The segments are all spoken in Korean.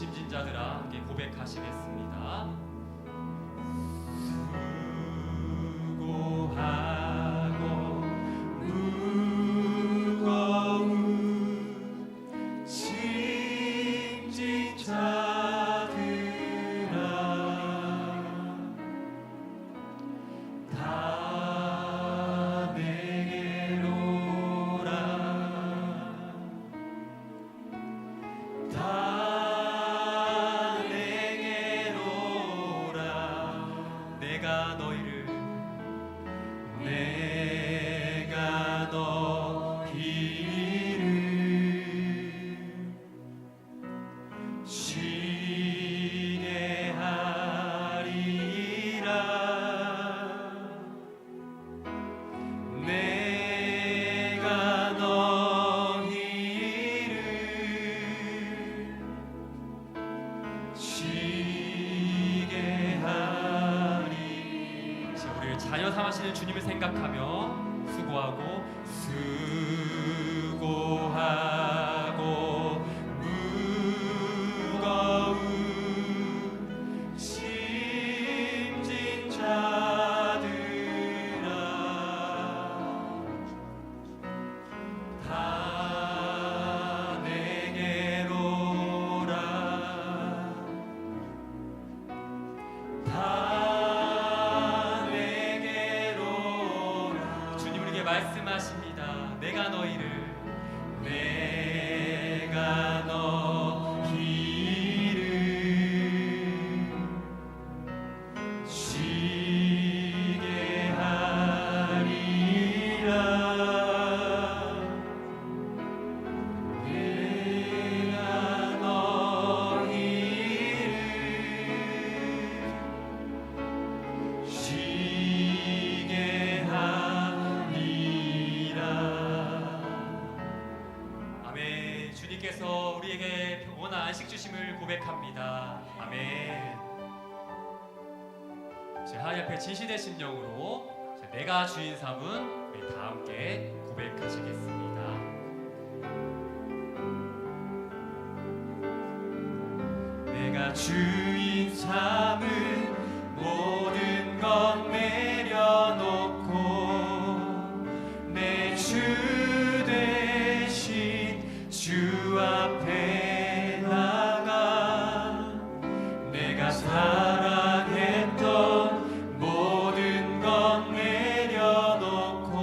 짐진 자들아 함께 고백하시겠습니다. 수고하고 무거운 짐진 자들아 다 내게로 오라. 다 내게로 오라. 내가 너희를 쉬게 하리라. 내가 너희를 쉬게 하리. 자, 우리를 자녀 삼으시는 주님을 생각하며 수고하고 무거운 짐진 자들아 다 내게로 오라. 다 내게로 오라. 주님 우리에게 말씀하십니다. 내가 너희를 쉬게 하리라. 내가 너희를 쉬게 하리라. 아멘. 주님께서 우리에게 평온한 안식 주심을 고백합니다. 아멘. 제 하나님 앞에 진실의 심령으로 내가 주인 삼은 우리 다 함께 고백하시겠습니다. 내가 주인 삼은 모든 것 내려놓고 내 주 대신 주 앞에 나가 내가 사랑했던 모든 것 내려놓고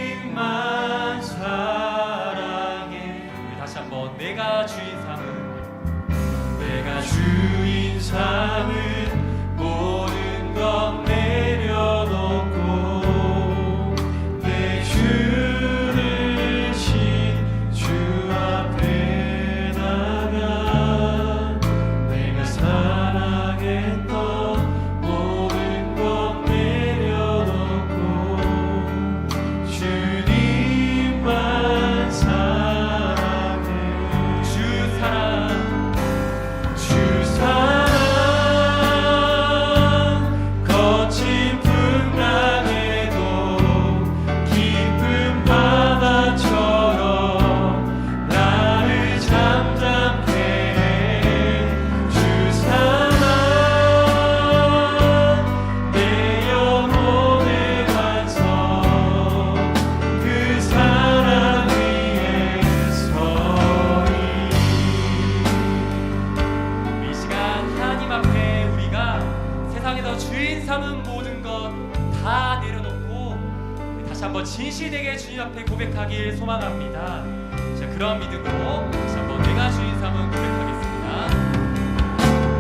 주님만 사랑해. 우리 다시 한번 내가 주인 삼은 모든 것 내려놓고 내 주 대신 주 앞에 나가 내가 사랑했던 모든 것 내려놓고 주님만 사랑해. 주 사랑 거친 풍랑에도 깊은 바다처럼 나를 잠잠케 해. 주 사랑 내 영혼의 완성 그 사랑 위에 서리. 이 시간 하나님 앞에 우리가 세상에서 주인 삼은 모든 것 다 내려놓고 다시 한번 진실되게 주님 앞에 고백하길 소망합니다. 자, 그런 믿음으로 다시 한번 내가 주인 삼은 고백하겠습니다.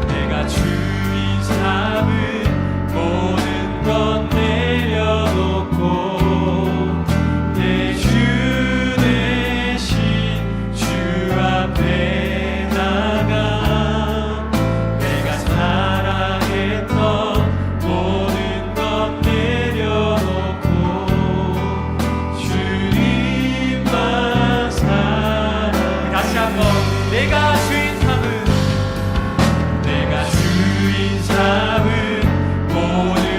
내가 주인 삼은 모든 것 내려놓고 내 주 대신 주 앞에 나가 내가 사랑했던 모든 것 내려놓고 주님만 사랑해. 다시 한번 내가 주인 삼은 모든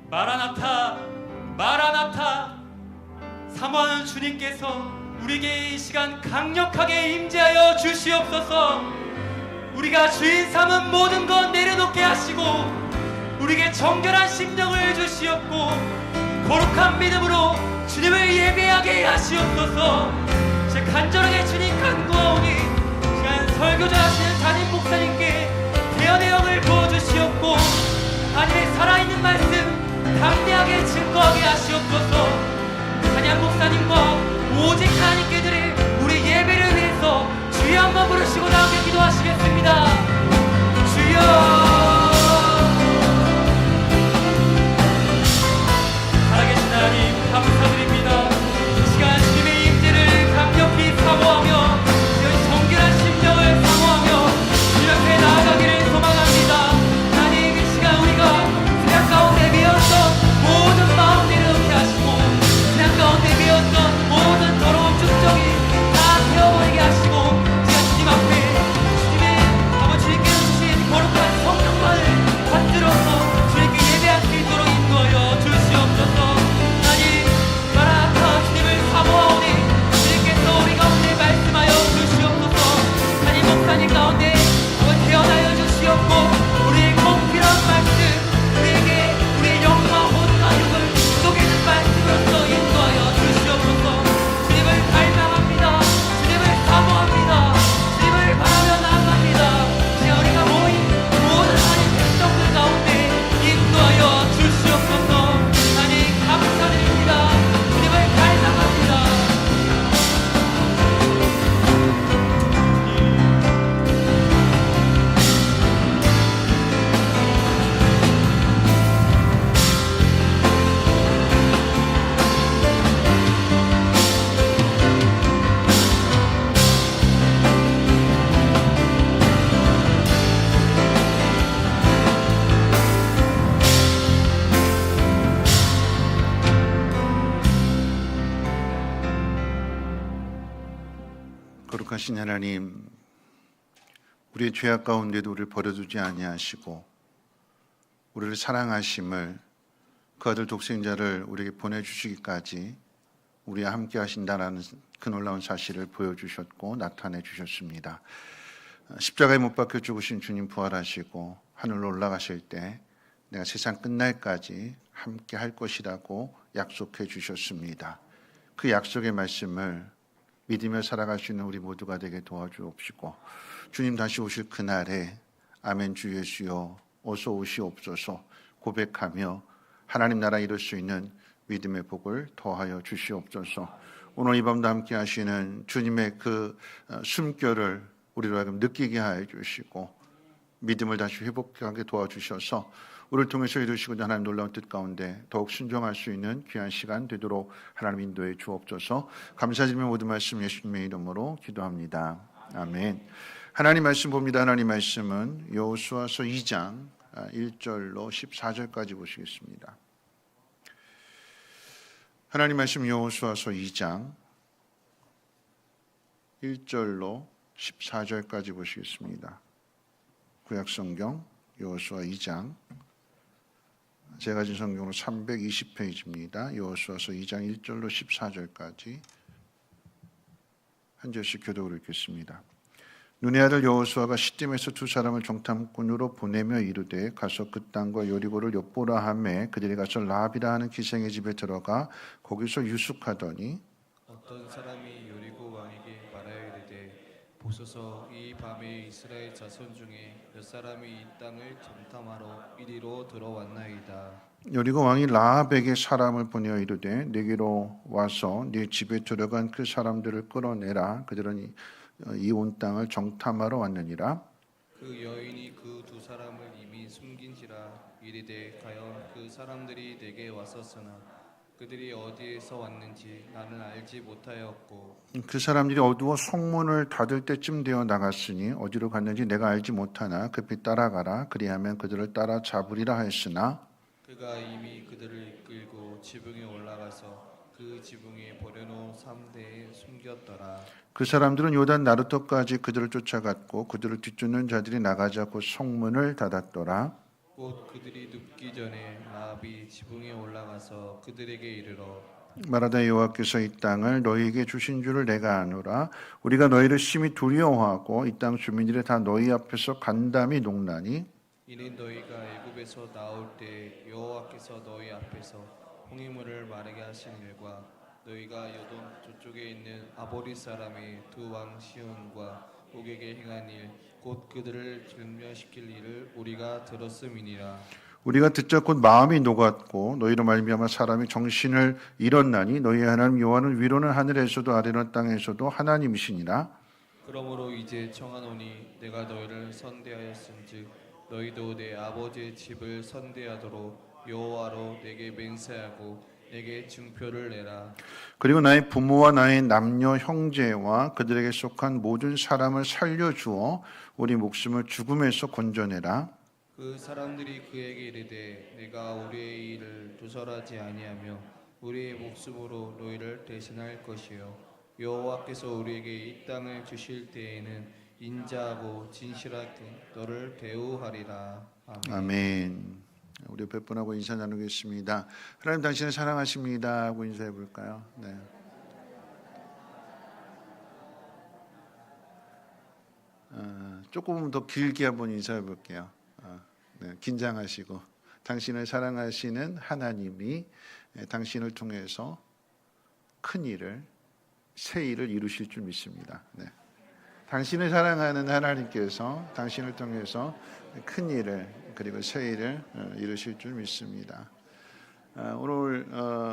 마라나타, 마라나타. 사모하는 주님께서 우리에게 이 시간 강력하게 임재하여 주시옵소서. 우리가 주인 삼은 모든 것 내려놓게 하시고 우리에게 정결한 심령을 주시옵고 거룩한 믿음으로 주님을 예배하게 하시옵소서. 제 간절하게 주님 간구하오니 시간 설교자 하시는 담임 목사님께 대언의 영을 부어주시옵고 하나님의 살아있는 말씀 담대하게 증거하게 하시옵소서. 한양 목사님과 오직 하나님께 드릴 우리 예배를 위해서 주여 한번 부르시고 다 함께 기도하시겠습니다. 주여. 살아계신 하나님 감사드립니다. 이 시간 주님의 임재를 강력히 사모하며 정결한 심령을 사모하며 주님 앞에 나아가기를 소망합니다. 하나님 이 시간 우리가 세상 가운데 비었던 모든 마음 내려놓게 하시고 세상 가운데 비었던 모든 더러운 축적이 다 태워버리게 하시고 제가 주님 앞에 주님의 아버지께서 주신 거룩한 성령만을 받들어서 주님께 예배할 수 있도록 인도하여 주시옵소서. 하나님 마라나타 주님을 사모하오니 주님께서 우리 가운데 말씀하여 주시옵소서. 하나님 목사님 가운데 한번 태어나여 주시옵고 우리의 꼭 필요한 말씀 우리에게 우리의 영과 혼과 육을 속이는 말씀으로서 인도하여 주시옵소서. 주님을 갈망합니다. 주님을 사모합니다. 주님을 바라며 나아갑니다. 이제 우리가 모인 모든 하나님 백성들 가운데 인도하여 주시옵소서. 하나님 감사드립니다. 주님을 갈망합니다. 거룩하신 하나님, 우리의 죄악 가운데도 우리를 버려두지 아니하시고 우리를 사랑하심을 그 아들 독생자를 우리에게 보내주시기까지 우리와 함께 하신다라는 그 놀라운 사실을 보여주셨고 나타내 주셨습니다. 십자가에 못 박혀 죽으신 주님 부활하시고 하늘로 올라가실 때 내가 세상 끝날까지 함께 할 것이라고 약속해 주셨습니다. 그 약속의 말씀을 믿으며 살아갈 수 있는 우리 모두가 되게 도와주옵시고 주님 다시 오실 그날에 아멘 주 예수여 어서 오시옵소서 고백하며 하나님 나라 이룰 수 있는 믿음의 복을 더하여 주시옵소서. 오늘 이 밤도 함께 하시는 주님의 그 숨결을 우리로 하여금 느끼게 하여 주시고 믿음을 다시 회복하게 도와주셔서 우리를 통해서 이루시고자 하나님 놀라운 뜻 가운데 더욱 순종할 수 있는 귀한 시간 되도록 하나님 인도해 주옵소서. 감사드리며 모든 말씀 예수님의 이름으로 기도합니다. 아멘. 하나님 말씀 봅니다. 하나님 말씀은 여호수아서 2장 1절로 14절까지 보시겠습니다. 하나님 말씀 여호수아서 2장 1절로 14절까지 보시겠습니다. 구약성경 여호수아 2장 제가 가진 성경으로 320페이지입니다. 여호수아서 2장 1절로 14절까지 한 절씩 교독으로 읽겠습니다. 눈의 아들 여호수아가 시딤에서 두 사람을 정탐꾼으로 보내며 이르되 가서 그 땅과 여리고를 엿보라 하매 그들이 가서 라합이라 하는 기생의 집에 들어가 거기서 유숙하더니 어떤 사람이 여리고 왕에게 말하여 이르되 보소서 이 밤에 이스라엘 자손 중에 몇 사람이 이 땅을 정탐하러 이리로 들어왔나이다. 여리고 왕이 라합에게 사람을 보내어 이르되 내게로 와서 네 집에 들어간 그 사람들을 끌어내라. 그들은 이 온 땅을 정탐하러 왔느니라. 그 여인이 그 두 사람을 이미 숨긴지라 이르되 과연 그 사람들이 내게 왔었으나 그들이 어디에서 왔는지 나는 알지 못하였고 그 사람들이 어두워 성문을 닫을 때쯤 되어 나갔으니 어디로 갔는지 내가 알지 못하나 급히 따라가라. 그리하면 그들을 따라 잡으리라 하였으나 그가 이미 그들을 이끌고 지붕에 올라가서 그 지붕에 버려놓은 삼대에 숨겼더라. 그 사람들은 요단 나루터까지 그들을 쫓아갔고 그들을 뒤쫓는 자들이 나가자 곧 성문을 닫았더라. 곧 그들이 눕기 전에 라합이 지붕에 올라가서 그들에게 이르러 말하다 여호와께서 이 땅을 너희에게 주신 줄을 내가 아노라. 우리가 너희를 심히 두려워하고 이 땅 주민들이 다 너희 앞에서 간담이 녹나니 이는 너희가 애굽에서 나올 때 여호와께서 너희 앞에서 홍해물을 마르게 하신 일과 너희가 요동 저쪽에 있는 아보리 사람의 두 왕 시온과 옥에게 행한 일 곧 그들을 절멸시킬 일을 우리가 들었음이니라. 우리가 듣자 곧 마음이 녹았고 너희로 말미암아 사람이 정신을 잃었나니 너희 하나님 여호와는 위로는 하늘에서도 아래로는 땅에서도 하나님이시니라. 그러므로 이제 청하노니 내가 너희를 선대하였은즉 너희도 내 아버지의 집을 선대하도록 여호와로 내게 맹세하고 내게 증표를 내라. 그리고 나의 부모와 나의 남녀 형제와 그들에게 속한 모든 사람을 살려주어 우리 목숨을 죽음에서 건져내라. 그 사람들이 그에게 이르되 내가 우리의 일을 두설하지 아니하며 우리의 목숨으로 너희를 대신할 것이요 여호와께서 우리에게 이 땅을 주실 때에는 인자하고 진실하게 너를 대우하리라. 아멘. 아멘. 우리 몇 분하고 인사 나누겠습니다. 하나님 당신을 사랑하십니다 하고 인사해 볼까요? 네. 조금 더 길게 한번 인사해 볼게요. 네, 긴장하시고 당신을 사랑하시는 하나님이 당신을 통해서 큰 일을 새 일을 이루실 줄 믿습니다. 네. 당신을 사랑하는 하나님께서 당신을 통해서 큰 일을 그리고 새 일을 이루실 줄 믿습니다. 오늘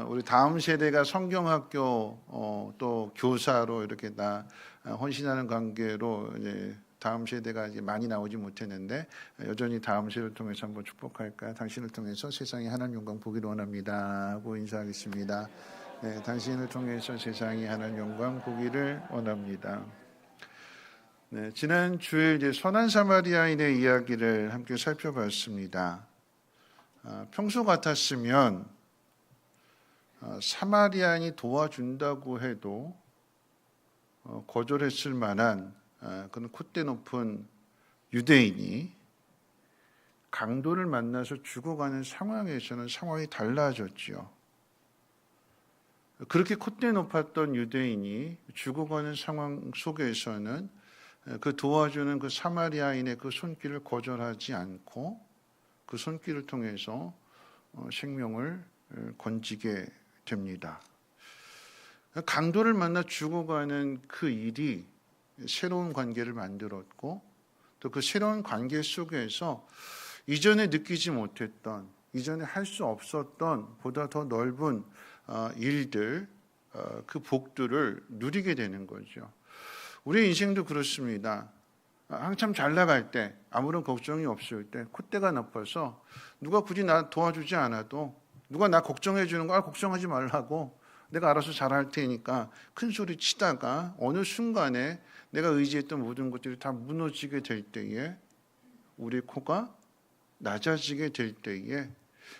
우리 다음 세대가 성경학교 또 교사로 이렇게 다 헌신하는 관계로 이제 다음 세대가 이제 많이 나오지 못했는데 여전히 다음 세대를 통해서 한번 축복할까요? 당신을 통해서 세상에 하나님 영광 보기를 원합니다 하고 인사하겠습니다. 네, 당신을 통해서 세상에 하나님 영광 보기를 원합니다. 네, 지난 주에 이제 선한 사마리아인의 이야기를 함께 살펴봤습니다. 평소 같았으면 사마리아인이 도와준다고 해도 거절했을 만한 그런 콧대 높은 유대인이 강도를 만나서 죽어가는 상황에서는 상황이 달라졌지요. 그렇게 콧대 높았던 유대인이 죽어가는 상황 속에서는 그 도와주는 그 사마리아인의 그 손길을 거절하지 않고 그 손길을 통해서 생명을 건지게 됩니다. 강도를 만나 죽어가는 그 일이 새로운 관계를 만들었고 또 그 새로운 관계 속에서 이전에 느끼지 못했던 이전에 할 수 없었던 보다 더 넓은 일들 그 복들을 누리게 되는 거죠. 우리 인생도 그렇습니다. 한참 잘 나갈 때 아무런 걱정이 없을 때 콧대가 높아서 누가 굳이 나 도와주지 않아도 누가 나 걱정해 주는 거 걱정하지 말라고 내가 알아서 잘할 테니까 큰 소리 치다가 어느 순간에 내가 의지했던 모든 것들이 다 무너지게 될 때에 우리 코가 낮아지게 될 때에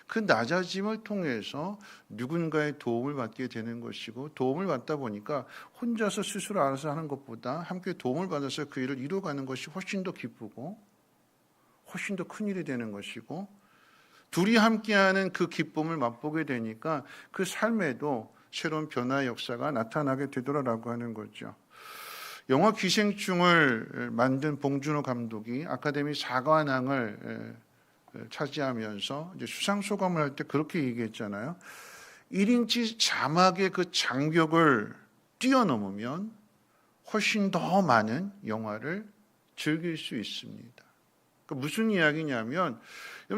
그 낮아짐을 통해서 누군가의 도움을 받게 되는 것이고 도움을 받다 보니까 혼자서 스스로 알아서 하는 것보다 함께 도움을 받아서 그 일을 이루어가는 것이 훨씬 더 기쁘고 훨씬 더 큰 일이 되는 것이고 둘이 함께하는 그 기쁨을 맛보게 되니까 그 삶에도 새로운 변화의 역사가 나타나게 되더라라고 하는 거죠. 영화 기생충을 만든 봉준호 감독이 아카데미 사관왕을 차지하면서 이제 수상 소감을 할 때 그렇게 얘기했잖아요. 1인치 자막의 그 장벽을 뛰어넘으면 훨씬 더 많은 영화를 즐길 수 있습니다. 그러니까 무슨 이야기냐면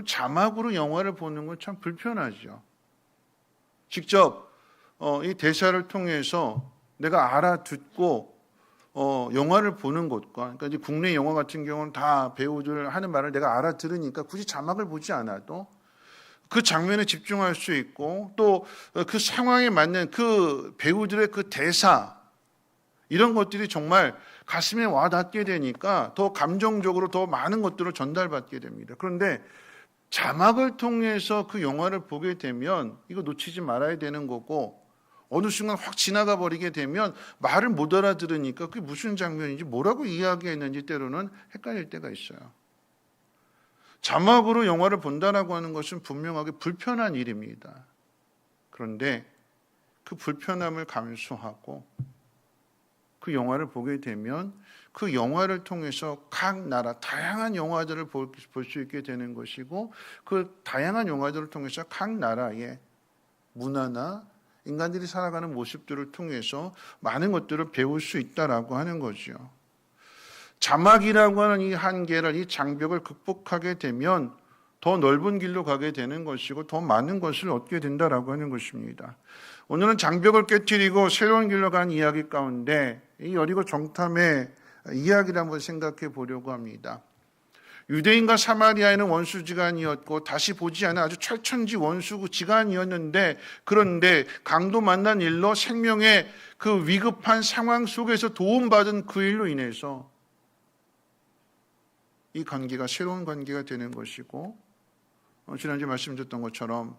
자막으로 영화를 보는 건 참 불편하죠. 직접 이 대사를 통해서 내가 알아듣고 영화를 보는 것과 그러니까 이제 국내 영화 같은 경우는 다 배우들 하는 말을 내가 알아들으니까 굳이 자막을 보지 않아도 그 장면에 집중할 수 있고 또 그 상황에 맞는 그 배우들의 그 대사 이런 것들이 정말 가슴에 와닿게 되니까 더 감정적으로 더 많은 것들을 전달받게 됩니다. 그런데 자막을 통해서 그 영화를 보게 되면 이거 놓치지 말아야 되는 거고 어느 순간 확 지나가 버리게 되면 말을 못 알아들으니까 그게 무슨 장면인지 뭐라고 이야기했는지 때로는 헷갈릴 때가 있어요. 자막으로 영화를 본다라고 하는 것은 분명하게 불편한 일입니다. 그런데 그 불편함을 감수하고 그 영화를 보게 되면 그 영화를 통해서 각 나라 다양한 영화들을 볼 수 있게 되는 것이고, 그 다양한 영화들을 통해서 각 나라의 문화나 인간들이 살아가는 모습들을 통해서 많은 것들을 배울 수 있다라고 하는 거죠. 자막이라고 하는 이 한계를, 이 장벽을 극복하게 되면 더 넓은 길로 가게 되는 것이고 더 많은 것을 얻게 된다라고 하는 것입니다. 오늘은 장벽을 깨트리고 새로운 길로 간 이야기 가운데 이 여리고 정탐의 이야기를 한번 생각해 보려고 합니다. 유대인과 사마리아에는 원수지간이었고 다시 보지 않은 아주 철천지 원수지간이었는데, 그런데 강도 만난 일로 생명의 그 위급한 상황 속에서 도움받은 그 일로 인해서 이 관계가 새로운 관계가 되는 것이고, 지난주에 말씀드렸던 것처럼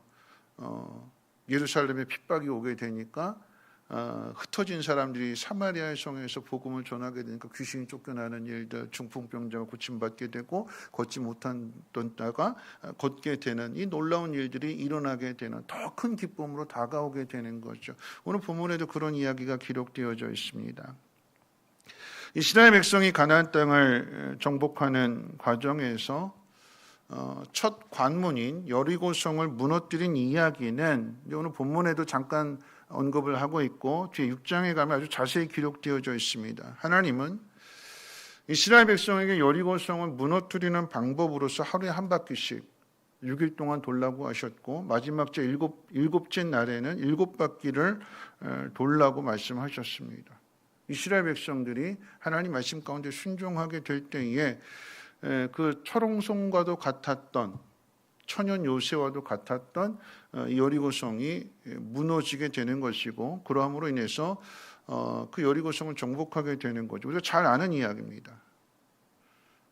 예루살렘에 핍박이 오게 되니까 흩어진 사람들이 사마리아의 성에서 복음을 전하게 되니까 귀신이 쫓겨나는 일들, 중풍병자가 고침받게 되고 걷지 못하다가 걷게 되는 이 놀라운 일들이 일어나게 되는 더 큰 기쁨으로 다가오게 되는 거죠. 오늘 본문에도 그런 이야기가 기록되어져 있습니다. 이스라엘 백성이 가나안 땅을 정복하는 과정에서 첫 관문인 여리고성을 무너뜨린 이야기는 오늘 본문에도 잠깐 언급을 하고 있고 뒤에 6장에 가면 아주 자세히 기록되어져 있습니다. 하나님은 이스라엘 백성에게 여리고성을 무너뜨리는 방법으로서 하루에 한 바퀴씩 6일 동안 돌라고 하셨고, 마지막 제 일곱째 날에는 7바퀴를 돌라고 말씀하셨습니다. 이스라엘 백성들이 하나님 말씀 가운데 순종하게 될 때에 그 철옹성과도 같았던, 천연 요새와도 같았던 여리고성이 무너지게 되는 것이고, 그러함으로 인해서 그 여리고성을 정복하게 되는 거죠. 우리가 잘 아는 이야기입니다.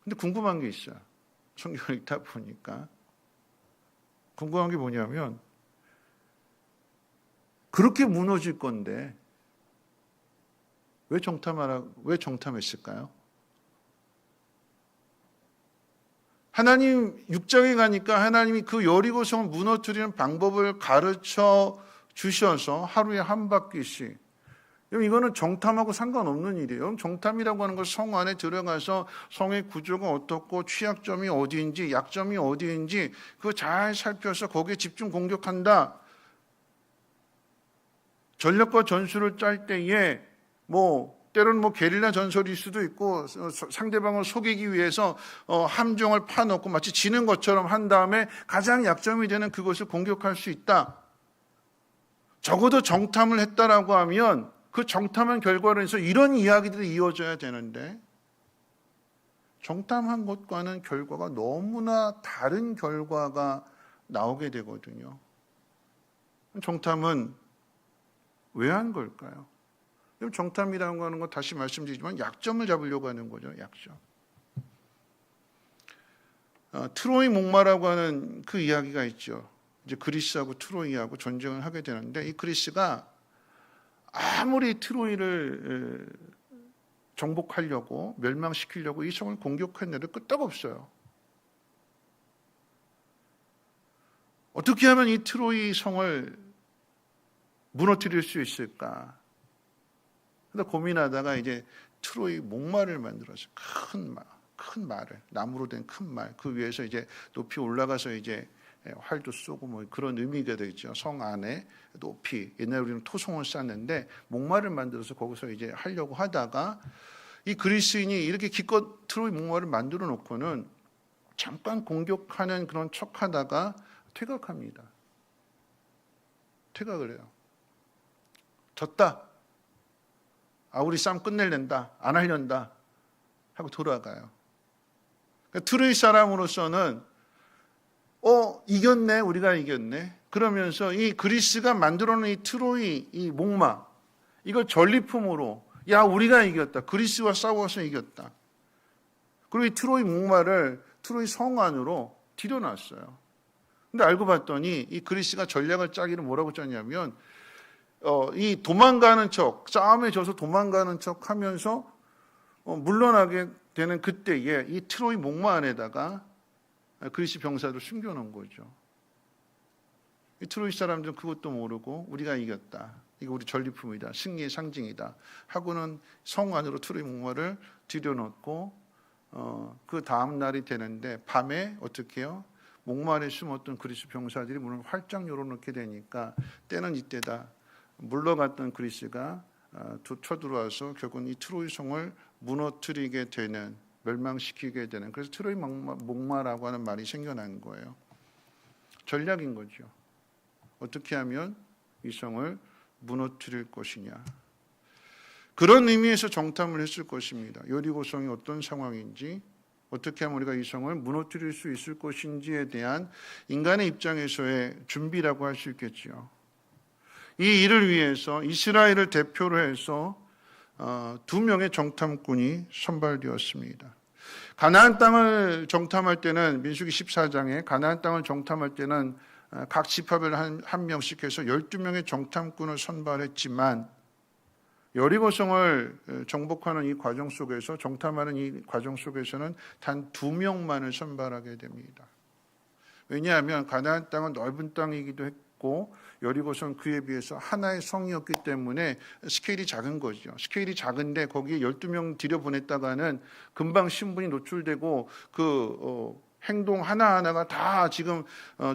근데 궁금한 게 있어요. 성경을 읽다 보니까 궁금한 게 뭐냐면, 그렇게 무너질 건데 왜 정탐했을까요? 하나님 6장에 가니까 하나님이 그 여리고성을 무너뜨리는 방법을 가르쳐 주셔서 하루에 한 바퀴씩. 이거는 정탐하고 상관없는 일이에요. 정탐이라고 하는 건 성 안에 들어가서 성의 구조가 어떻고 취약점이 어디인지 약점이 어디인지 그거 잘 살펴서 거기에 집중 공격한다. 전략과 전술을 짤 때에 때로는 게릴라 전설일 수도 있고, 상대방을 속이기 위해서 함정을 파놓고 마치 지는 것처럼 한 다음에 가장 약점이 되는 그것을 공격할 수 있다. 적어도 정탐을 했다라고 하면 그 정탐한 결과로 해서 이런 이야기들이 이어져야 되는데, 정탐한 것과는 결과가 너무나 다른 결과가 나오게 되거든요. 정탐은 왜 한 걸까요? 정탐이라는 거는 건 다시 말씀드리지만 약점을 잡으려고 하는 거죠. 약점. 트로이 목마라고 하는 그 이야기가 있죠. 이제 그리스하고 트로이하고 전쟁을 하게 되는데, 이 그리스가 아무리 트로이를 정복하려고 멸망시키려고 이 성을 공격했는데도 끄떡없어요. 어떻게 하면 이 트로이 성을 무너뜨릴 수 있을까? 고민하다가 이제 트로이 목마를 만들어서 큰 말을, 나무로 된 큰 말, 그 위에서 이제 높이 올라가서 이제 활도 쏘고 그런 의미가 되죠. 성 안에 높이, 옛날에 우리는 토성을 쌓는데 목마를 만들어서 거기서 이제 하려고 하다가 이 그리스인이 이렇게 기껏 트로이 목마를 만들어 놓고는 잠깐 공격하는 그런 척하다가 퇴각합니다. 퇴각을 해요. 졌다. 우리 싸움 끝낼랜다. 안 하련다. 하고 돌아가요. 그러니까 트로이 사람으로서는 이겼네. 우리가 이겼네. 그러면서 이 그리스가 만들어놓은 이 트로이, 이 목마, 이걸 전리품으로 우리가 이겼다. 그리스와 싸워서 이겼다. 그리고 이 트로이 목마를 트로이 성 안으로 들여놨어요. 근데 알고 봤더니 이 그리스가 전략을 짜기를 뭐라고 짰냐면, 이 도망가는 척, 싸움에 져서 도망가는 척 하면서 물러나게 되는 그때에 이 트로이 목마 안에다가 그리스 병사를 숨겨놓은 거죠. 이 트로이 사람들은 그것도 모르고 우리가 이겼다. 이거 우리 전리품이다. 승리의 상징이다. 하고는 성 안으로 트로이 목마를 들여놓고 그 다음 날이 되는데 밤에 어떻게 해요? 목마에 숨었던 그리스 병사들이 문을 활짝 열어놓게 되니까 때는 이때다. 물러갔던 그리스가 쳐들어와서 결국은 이 트로이 성을 무너뜨리게 되는, 멸망시키게 되는, 그래서 트로이 목마라고 하는 말이 생겨난 거예요. 전략인 거죠. 어떻게 하면 이 성을 무너뜨릴 것이냐. 그런 의미에서 정탐을 했을 것입니다. 여리고성이 어떤 상황인지, 어떻게 하면 우리가 이 성을 무너뜨릴 수 있을 것인지에 대한 인간의 입장에서의 준비라고 할 수 있겠지요. 이 일을 위해서 이스라엘을 대표로 해서 2명의 정탐꾼이 선발되었습니다. 가나안 땅을 정탐할 때는, 민수기 14장에 가나안 땅을 정탐할 때는 각 지파별 한 명씩 해서 12명의 정탐꾼을 선발했지만 여리고성을 정복하는 이 과정 속에서, 정탐하는 이 과정 속에서는 단 2명만을 선발하게 됩니다. 왜냐하면 가나안 땅은 넓은 땅이기도 했고 여리고성은 그에 비해서 하나의 성이었기 때문에 스케일이 작은 거죠. 스케일이 작은데 거기에 12명 들여보냈다가는 금방 신분이 노출되고 행동 하나하나가 다 지금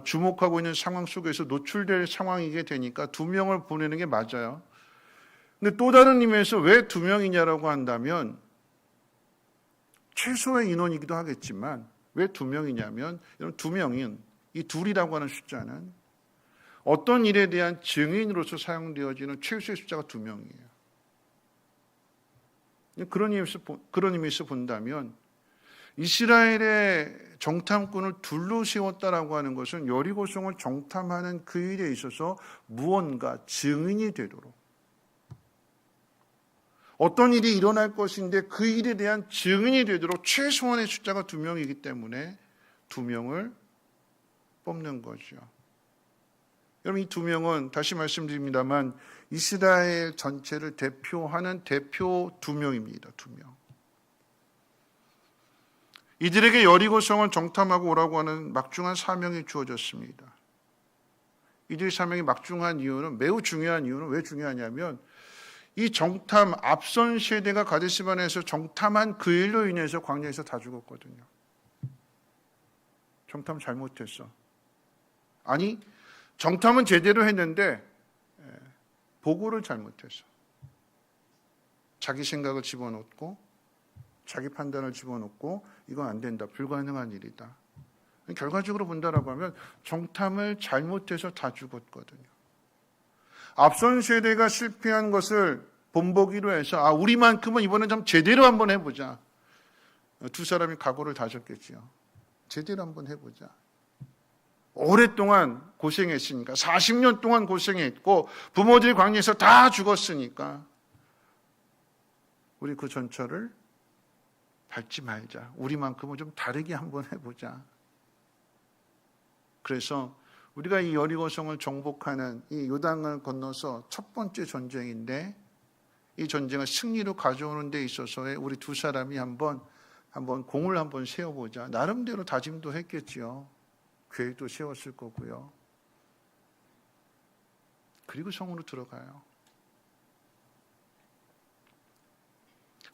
주목하고 있는 상황 속에서 노출될 상황이게 되니까 2명을 보내는 게 맞아요. 근데 또 다른 의미에서 왜 2명이냐라고 한다면 최소의 인원이기도 하겠지만 왜 2명이냐면, 이런 2명인 이 둘이라고 하는 숫자는 어떤 일에 대한 증인으로서 사용되어지는 최소의 숫자가 2명이에요. 그런 의미에서 본다면 이스라엘의 정탐꾼을 둘로 세웠다라고 하는 것은 여리고성을 정탐하는 그 일에 있어서 무언가 증인이 되도록, 어떤 일이 일어날 것인데 그 일에 대한 증인이 되도록 최소한의 숫자가 2명이기 때문에 2명을 뽑는 거죠. 여러분, 이 2명은 다시 말씀드립니다만 이스라엘 전체를 대표하는 대표 2명입니다. 2명. 이들에게 여리고성을 정탐하고 오라고 하는 막중한 사명이 주어졌습니다. 이들의 사명이 막중한 이유는, 매우 중요한 이유는 왜 중요하냐면 이 정탐, 앞선 세대가 가데스바네에서 정탐한 그 일로 인해서 광야에서 다 죽었거든요. 정탐 잘못했어. 아니, 정탐은 제대로 했는데 보고를 잘못했어. 자기 생각을 집어넣고 자기 판단을 집어넣고 이건 안 된다, 불가능한 일이다. 결과적으로 본다라고 하면 정탐을 잘못해서 다 죽었거든요. 앞선 세대가 실패한 것을 본보기로 해서 우리만큼은 이번엔 좀 제대로 한번 해보자. 2 사람이 각오를 다졌겠지요. 제대로 한번 해보자. 오랫동안 고생했으니까, 40년 동안 고생했고 부모들이 광야에서 다 죽었으니까 우리 그 전철을 밟지 말자. 우리만큼은 좀 다르게 한번 해보자. 그래서 우리가 이 여리고성을 정복하는 이 요단강을 건너서 첫 번째 전쟁인데, 이 전쟁을 승리로 가져오는 데 있어서의 우리 2 사람이 한번 공을 한번 세워보자. 나름대로 다짐도 했겠지요. 계획도 세웠을 거고요. 그리고 성으로 들어가요.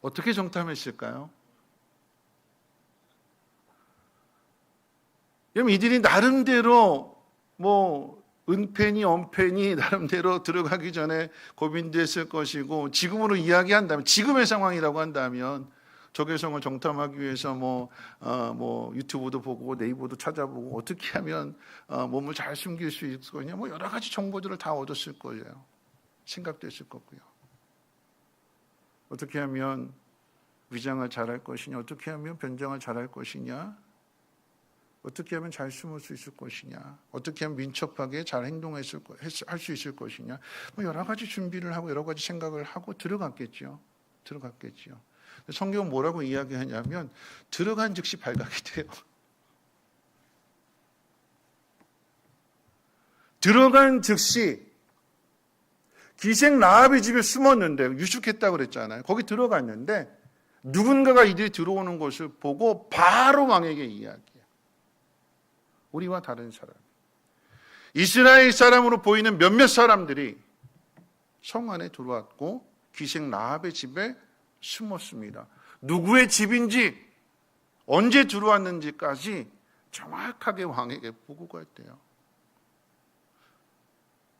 어떻게 정탐했을까요? 그럼 이들이 나름대로 은폐니 엄폐니 나름대로 들어가기 전에 고민됐을 것이고, 지금으로 이야기한다면, 지금의 상황이라고 한다면 적외성을 정탐하기 위해서 유튜브도 보고 네이버도 찾아보고 어떻게 하면 몸을 잘 숨길 수 있을 거냐, 여러 가지 정보들을 다 얻었을 거예요. 생각됐을 거고요. 어떻게 하면 위장을 잘할 것이냐, 어떻게 하면 변장을 잘할 것이냐, 어떻게 하면 잘 숨을 수 있을 것이냐, 어떻게 하면 민첩하게 잘 할 수 있을 것이냐, 여러 가지 준비를 하고 여러 가지 생각을 하고 들어갔겠죠. 성경은 뭐라고 이야기하냐면 들어간 즉시 발각이 돼요. 들어간 즉시 기생 라합의 집에 숨었는데, 유숙했다고 그랬잖아요. 거기 들어갔는데 누군가가 이들이 들어오는 것을 보고 바로 왕에게 이야기해요. 우리와 다른 사람. 이스라엘 사람으로 보이는 몇몇 사람들이 성 안에 들어왔고 귀생 라합의 집에 숨었습니다. 누구의 집인지 언제 들어왔는지까지 정확하게 왕에게 보고가 있대요.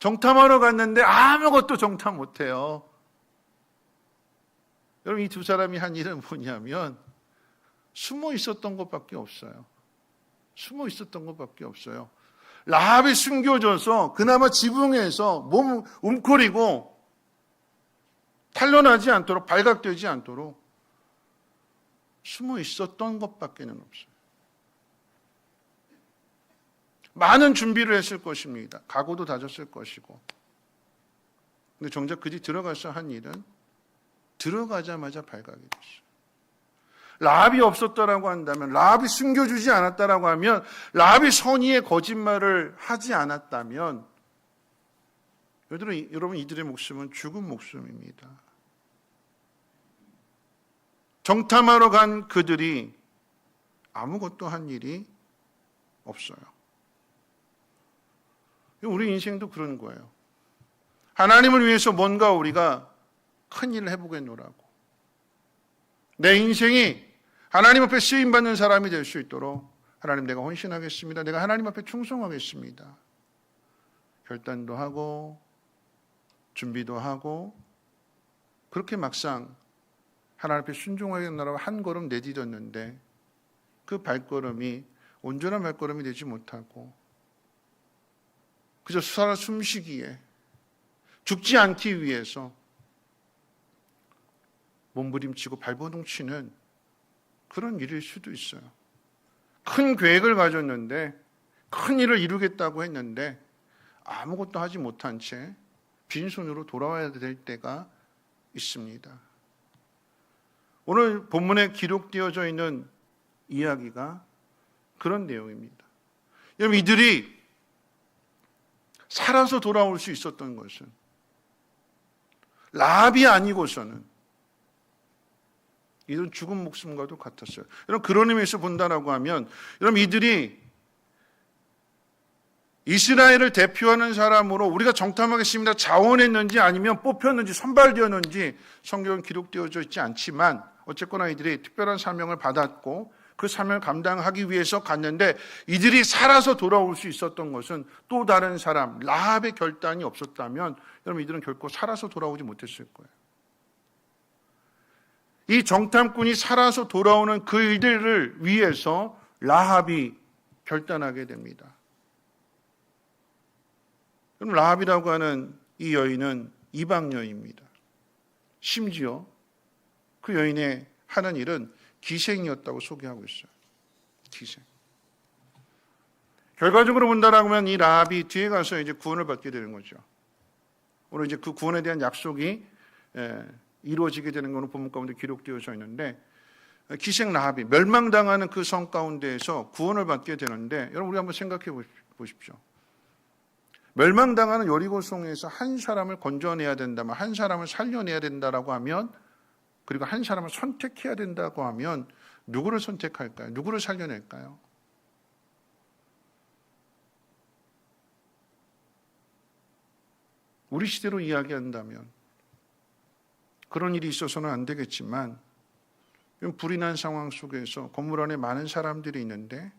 정탐하러 갔는데 아무것도 정탐 못해요. 여러분, 이 두 사람이 한 일은 뭐냐면 숨어 있었던 것밖에 없어요. 숨어 있었던 것밖에 없어요. 라합이 숨겨져서 그나마 지붕에서 몸 움켜리고 탄로나지 않도록, 발각되지 않도록 숨어 있었던 것밖에는 없어요. 많은 준비를 했을 것입니다. 각오도 다졌을 것이고. 근데 정작 그들이 들어가서 한 일은 들어가자마자 발각이 됐어요. 라합이 없었다라고 한다면, 라합이 숨겨주지 않았다라고 하면, 라합이 선의의 거짓말을 하지 않았다면, 여러분 이들의 목숨은 죽은 목숨입니다. 정탐하러 간 그들이 아무것도 한 일이 없어요. 우리 인생도 그런 거예요. 하나님을 위해서 뭔가 우리가 큰 일을 해보겠노라고. 내 인생이 하나님 앞에 쓰임받는 사람이 될 수 있도록 하나님, 내가 헌신하겠습니다. 내가 하나님 앞에 충성하겠습니다. 결단도 하고 준비도 하고 그렇게 막상 하나님 앞에 순종하겠노라고 한 걸음 내디뎠는데 그 발걸음이 온전한 발걸음이 되지 못하고 그저 살아 숨쉬기에, 죽지 않기 위해서 몸부림치고 발버둥치는 그런 일일 수도 있어요. 큰 계획을 가졌는데, 큰 일을 이루겠다고 했는데 아무것도 하지 못한 채 빈손으로 돌아와야 될 때가 있습니다. 오늘 본문에 기록되어져 있는 이야기가 그런 내용입니다. 여러분, 이들이 살아서 돌아올 수 있었던 것은 라합이 아니고서는 이들은 죽은 목숨과도 같았어요. 여러분, 그런 의미에서 본다라고 하면, 여러분, 이들이 이스라엘을 대표하는 사람으로 우리가 정탐하겠습니다 자원했는지 아니면 뽑혔는지 선발되었는지 성경은 기록되어져 있지 않지만 어쨌거나 이들이 특별한 사명을 받았고 그 사명을 감당하기 위해서 갔는데, 이들이 살아서 돌아올 수 있었던 것은 또 다른 사람, 라합의 결단이 없었다면 여러분, 이들은 결코 살아서 돌아오지 못했을 거예요. 이 정탐꾼이 살아서 돌아오는 그 일들을 위해서 라합이 결단하게 됩니다. 그럼 라합이라고 하는 이 여인은 이방 여인입니다. 심지어 그 여인의 하는 일은 기생이었다고 소개하고 있어요. 기생. 결과적으로 본다라고 하면 이 라합이 뒤에 가서 이제 구원을 받게 되는 거죠. 오늘 이제 그 구원에 대한 약속이 이루어지게 되는 것으로 본문 가운데 기록되어져 있는데, 기생 라합이 멸망당하는 그 성 가운데에서 구원을 받게 되는데, 여러분, 우리 한번 생각해 보십시오. 멸망당하는 여리고성에서 한 사람을 건져내야 된다면, 한 사람을 살려내야 된다라고 하면, 그리고 한 사람을 선택해야 된다고 하면 누구를 선택할까요? 누구를 살려낼까요? 우리 시대로 이야기한다면 그런 일이 있어서는 안 되겠지만, 불이 난 상황 속에서 건물 안에 많은 사람들이 있는데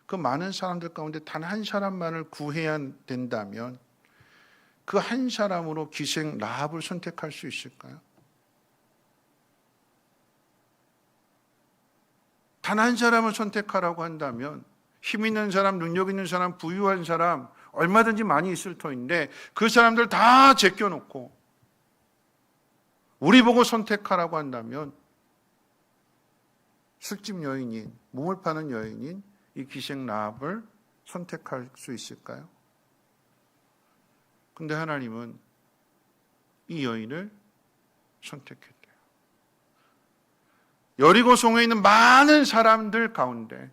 그 많은 사람들 가운데 단 한 사람만을 구해야 된다면 그 한 사람으로 기생 라합을 선택할 수 있을까요? 단 한 사람을 선택하라고 한다면 힘 있는 사람, 능력 있는 사람, 부유한 사람 얼마든지 많이 있을 터인데 그 사람들 다 제껴놓고 우리 보고 선택하라고 한다면 술집 여인인, 몸을 파는 여인인 이 기생 라합을 선택할 수 있을까요? 근데 하나님은 이 여인을 선택했대요. 여리고성에 있는 많은 사람들 가운데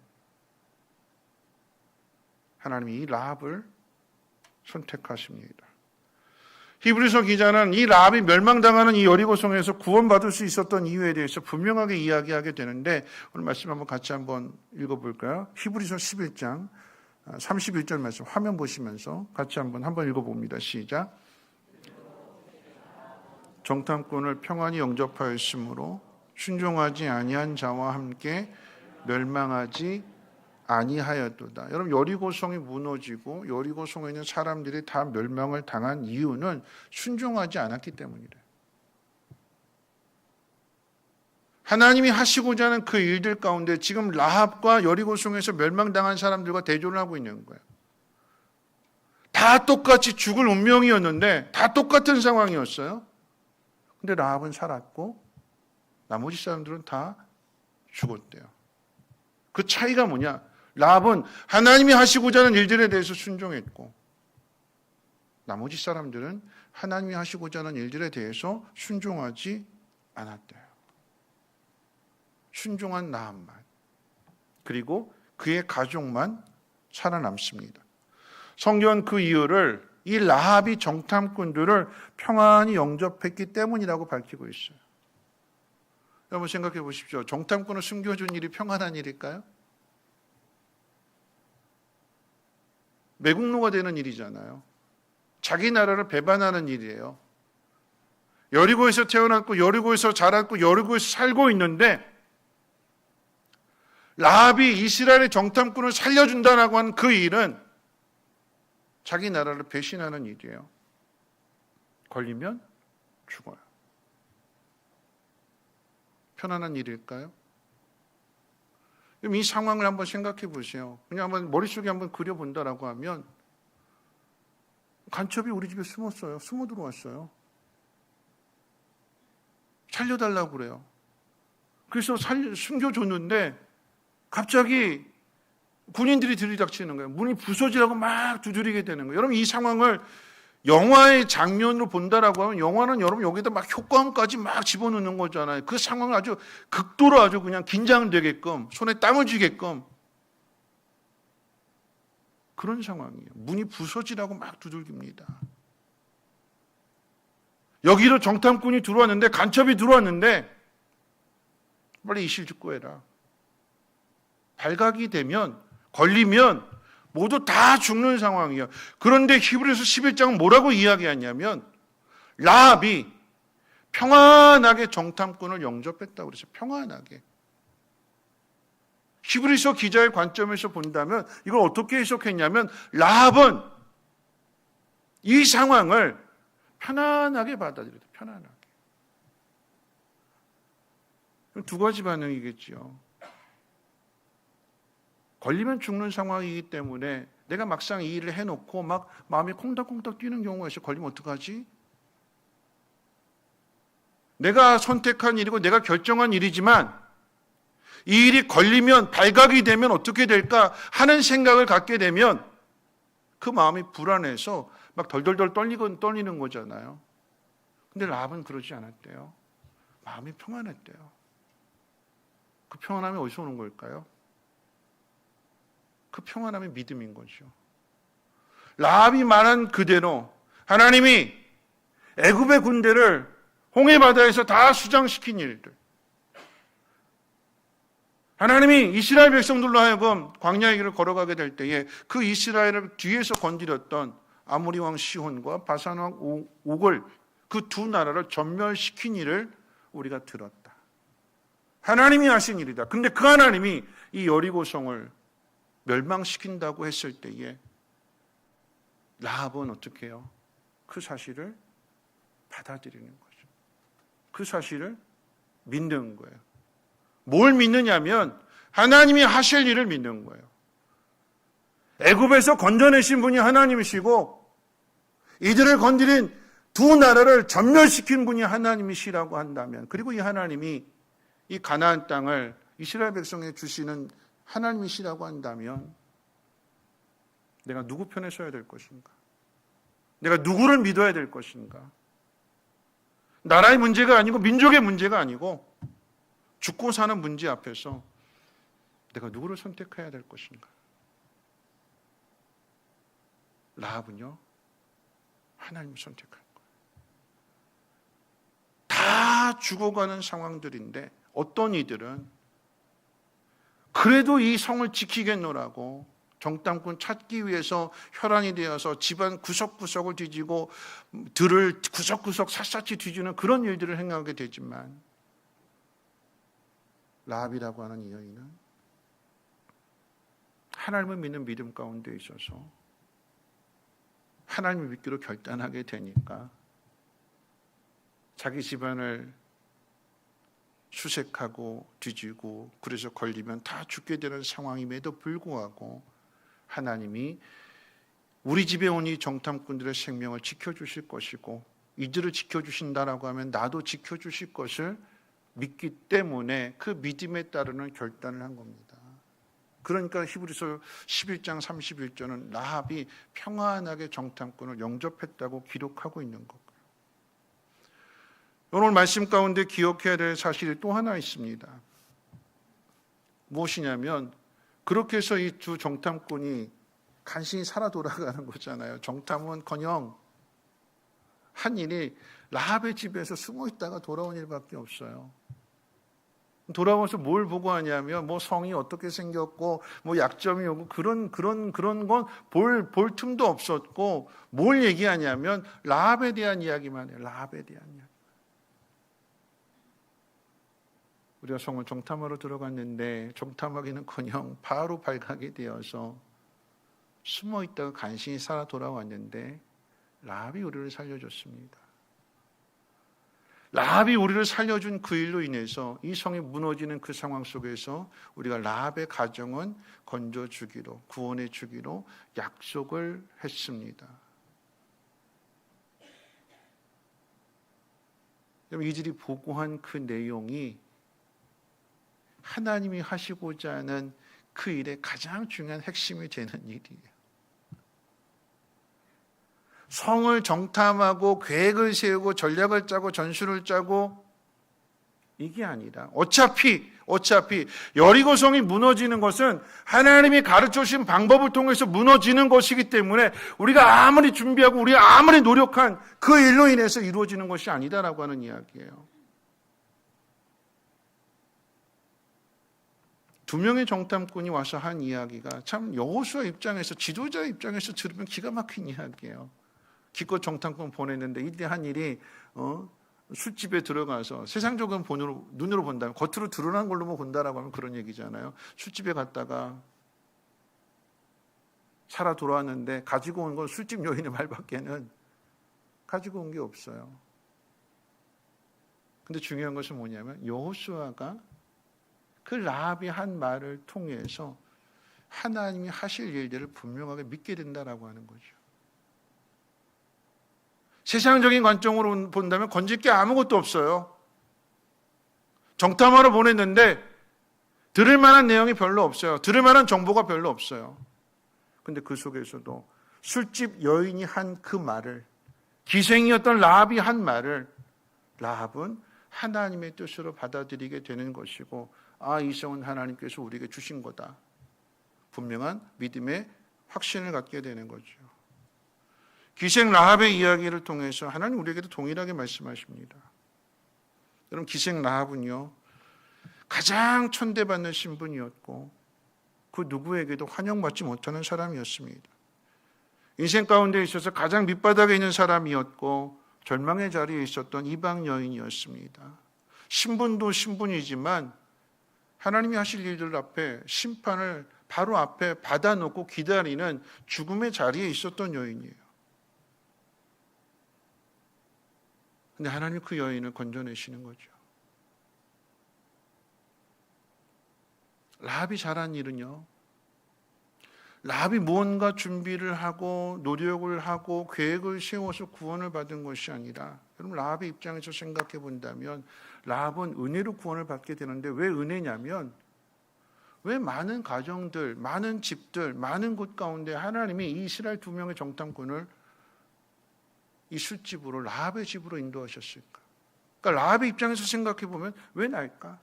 하나님이 이 라합을 선택하십니다. 히브리서 기자는 이 라합이 멸망당하는 이 여리고성에서 구원받을 수 있었던 이유에 대해서 분명하게 이야기하게 되는데, 오늘 말씀 한번 같이 한번 읽어볼까요? 히브리서 11장 31절 말씀 화면 보시면서 같이 한번 읽어봅니다. 시작. 정탐꾼을 평안히 영접하였으므로 순종하지 아니한 자와 함께 멸망하지 아니하였도다. 여러분, 여리고성이 무너지고 여리고성에 있는 사람들이 다 멸망을 당한 이유는 순종하지 않았기 때문이래요. 하나님이 하시고자 하는 그 일들 가운데 지금 라합과 여리고성에서 멸망당한 사람들과 대조를 하고 있는 거예요. 다 똑같이 죽을 운명이었는데 다 똑같은 상황이었어요. 근데 라합은 살았고 나머지 사람들은 다 죽었대요. 그 차이가 뭐냐? 라합은 하나님이 하시고자 하는 일들에 대해서 순종했고 나머지 사람들은 하나님이 하시고자 하는 일들에 대해서 순종하지 않았대요. 순종한 라합만, 그리고 그의 가족만 살아남습니다. 성경은 그 이유를 이 라합이 정탐꾼들을 평안히 영접했기 때문이라고 밝히고 있어요. 여러분 생각해 보십시오. 정탐꾼을 숨겨준 일이 평안한 일일까요? 매국노가 되는 일이잖아요. 자기 나라를 배반하는 일이에요. 여리고에서 태어났고 여리고에서 자랐고 여리고에서 살고 있는데 라합이 이스라엘의 정탐꾼을 살려준다라고 한 그 일은 자기 나라를 배신하는 일이에요. 걸리면 죽어요. 편안한 일일까요? 이 상황을 한번 생각해 보세요. 그냥 한번 머릿속에 한번 그려본다라고 하면 간첩이 우리 집에 숨었어요. 숨어 들어왔어요. 살려달라고 그래요. 그래서 숨겨줬는데 갑자기 군인들이 들이닥치는 거예요. 문이 부서지라고 막 두드리게 되는 거예요. 여러분 이 상황을 영화의 장면으로 본다라고 하면 영화는 여러분 여기다 막 효과음까지 막 집어넣는 거잖아요. 그 상황을 아주 극도로 아주 그냥 긴장되게끔 손에 땀을 쥐게끔 그런 상황이에요. 문이 부서지라고 막 두들깁니다. 여기로 정탐꾼이 들어왔는데 간첩이 들어왔는데 빨리 이실직고해라. 발각이 되면 걸리면 모두 다 죽는 상황이에요. 그런데 히브리서 11장은 뭐라고 이야기하냐면 라합이 평안하게 정탐꾼을 영접했다고 그랬어요. 평안하게. 히브리서 기자의 관점에서 본다면 이걸 어떻게 해석했냐면 라합은 이 상황을 편안하게 받아들였다. 편안하게. 두 가지 반응이겠죠. 걸리면 죽는 상황이기 때문에 내가 막상 이 일을 해놓고 막 마음이 콩닥콩닥 뛰는 경우가 있어요. 걸리면 어떡하지? 내가 선택한 일이고 내가 결정한 일이지만 이 일이 걸리면 발각이 되면 어떻게 될까 하는 생각을 갖게 되면 그 마음이 불안해서 막 덜덜덜 떨리는 거잖아요. 근데 라합은 그러지 않았대요. 마음이 평안했대요. 그 평안함이 어디서 오는 걸까요? 그 평안함이 믿음인 거죠. 라합이 말한 그대로 하나님이 애굽의 군대를 홍해 바다에서 다 수장시킨 일들, 하나님이 이스라엘 백성들로 하여금 광야의 길을 걸어가게 될 때에 그 이스라엘을 뒤에서 건드렸던 아모리 왕 시혼과 바산 왕 옥을 그 두 나라를 전멸시킨 일을 우리가 들었다. 하나님이 하신 일이다. 근데 그 하나님이 이 여리고성을 멸망시킨다고 했을 때에 라합은 어떻게 해요? 그 사실을 받아들이는 거죠. 그 사실을 믿는 거예요. 뭘 믿느냐면 하나님이 하실 일을 믿는 거예요. 애굽에서 건져내신 분이 하나님이시고 이들을 건드린 두 나라를 전멸시킨 분이 하나님이시라고 한다면, 그리고 이 하나님이 이 가나안 땅을 이스라엘 백성에 주시는 하나님이시라고 한다면 내가 누구 편에 서야 될 것인가? 내가 누구를 믿어야 될 것인가? 나라의 문제가 아니고 민족의 문제가 아니고 죽고 사는 문제 앞에서 내가 누구를 선택해야 될 것인가? 라합은요, 하나님을 선택한 거예요. 다 죽어가는 상황들인데 어떤 이들은 그래도 이 성을 지키겠노라고 정탐꾼 찾기 위해서 혈안이 되어서 집안 구석구석을 뒤지고 들을 구석구석 샅샅이 뒤지는 그런 일들을 행하게 되지만, 라합이라고 하는 이 여인은 하나님을 믿는 믿음 가운데 있어서 하나님을 믿기로 결단하게 되니까 자기 집안을 수색하고 뒤지고 그래서 걸리면 다 죽게 되는 상황임에도 불구하고 하나님이 우리 집에 온 이 정탐꾼들의 생명을 지켜주실 것이고 이들을 지켜주신다라고 하면 나도 지켜주실 것을 믿기 때문에 그 믿음에 따르는 결단을 한 겁니다. 그러니까 히브리서 11장 31절은 라합이 평안하게 정탐꾼을 영접했다고 기록하고 있는 거고요. 오늘 말씀 가운데 기억해야 될 사실이 또 하나 있습니다. 무엇이냐면 그렇게 해서 이 두 정탐꾼이 간신히 살아 돌아가는 거잖아요. 정탐은커녕 한 일이 라합의 집에서 숨어 있다가 돌아온 일밖에 없어요. 돌아와서 뭘 보고 하냐면 뭐 성이 어떻게 생겼고 뭐 약점이 오고 그런 건 볼 틈도 없었고 뭘 얘기하냐면 라합에 대한 이야기만 해요. 라합에 대한 이야기. 우리가 성을 정탐하러 들어갔는데 정탐하기는커녕 바로 발각이 되어서 숨어 있다가 간신히 살아 돌아왔는데 라합이 우리를 살려줬습니다. 라합이 우리를 살려준 그 일로 인해서 이 성이 무너지는 그 상황 속에서 우리가 라합의 가정은 건져주기로, 구원해 주기로 약속을 했습니다. 이들이 보고한 그 내용이 하나님이 하시고자 하는 그 일의 가장 중요한 핵심이 되는 일이에요. 성을 정탐하고 계획을 세우고 전략을 짜고 전술을 짜고 이게 아니라 어차피 여리고성이 무너지는 것은 하나님이 가르쳐 주신 방법을 통해서 무너지는 것이기 때문에 우리가 아무리 준비하고 우리가 아무리 노력한 그 일로 인해서 이루어지는 것이 아니다라고 하는 이야기예요. 두 명의 정탐꾼이 와서 한 이야기가 참 여호수아 입장에서, 지도자 입장에서 들으면 기가 막힌 이야기예요. 기껏 정탐꾼 보냈는데 이때 한 일이 술집에 들어가서 세상적인 눈으로 본다면, 겉으로 드러난 걸로만 본다라고 하면 그런 얘기잖아요. 술집에 갔다가 살아 돌아왔는데 가지고 온 건 술집 여인의 말밖에는 가지고 온 게 없어요. 근데 중요한 것은 뭐냐면 여호수아가 그 라합이 한 말을 통해서 하나님이 하실 일들을 분명하게 믿게 된다라고 하는 거죠. 세상적인 관점으로 본다면 건질 게 아무것도 없어요. 정탐하러 보냈는데 들을 만한 내용이 별로 없어요. 들을 만한 정보가 별로 없어요. 근데 그 속에서도 술집 여인이 한 그 말을, 기생이었던 라합이 한 말을 라합은 하나님의 뜻으로 받아들이게 되는 것이고, 이 성은 하나님께서 우리에게 주신 거다. 분명한 믿음의 확신을 갖게 되는 거죠. 기생 라합의 이야기를 통해서 하나님 우리에게도 동일하게 말씀하십니다. 여러분, 기생 라합은요 가장 천대받는 신분이었고 그 누구에게도 환영받지 못하는 사람이었습니다. 인생 가운데 있어서 가장 밑바닥에 있는 사람이었고 절망의 자리에 있었던 이방 여인이었습니다. 신분도 신분이지만 하나님이 하실 일들 앞에 심판을 바로 앞에 받아놓고 기다리는 죽음의 자리에 있었던 여인이에요. 근데 하나님 그 여인을 건져내시는 거죠. 라합이 잘한 일은요, 라합이 무언가 준비를 하고 노력을 하고 계획을 세워서 구원을 받은 것이 아니라, 여러분 라합의 입장에서 생각해 본다면 라합은 은혜로 구원을 받게 되는데, 왜 은혜냐면 왜 많은 가정들, 많은 집들, 많은 곳 가운데 하나님이 이 이스라엘 두 명의 정탐꾼을 이 술집으로, 라합의 집으로 인도하셨을까? 그러니까 라합의 입장에서 생각해 보면 왜 나일까?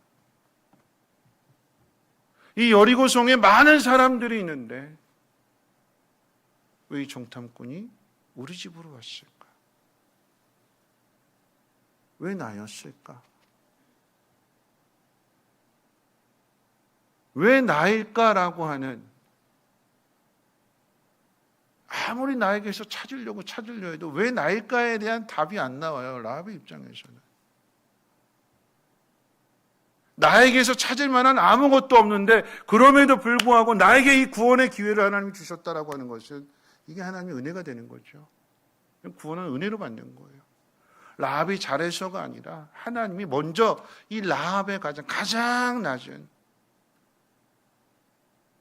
이 여리고성에 많은 사람들이 있는데 왜 이 정탐꾼이 우리 집으로 왔을까? 왜 나였을까? 왜 나일까라고 하는 아무리 나에게서 찾으려 해도 왜 나일까에 대한 답이 안 나와요. 라합의 입장에서는. 나에게서 찾을 만한 아무것도 없는데 그럼에도 불구하고 나에게 이 구원의 기회를 하나님이 주셨다라고 하는 것은 이게 하나님의 은혜가 되는 거죠. 구원은 은혜로 받는 거예요. 라합이 잘해서가 아니라 하나님이 먼저 이 라합의 가장 낮은,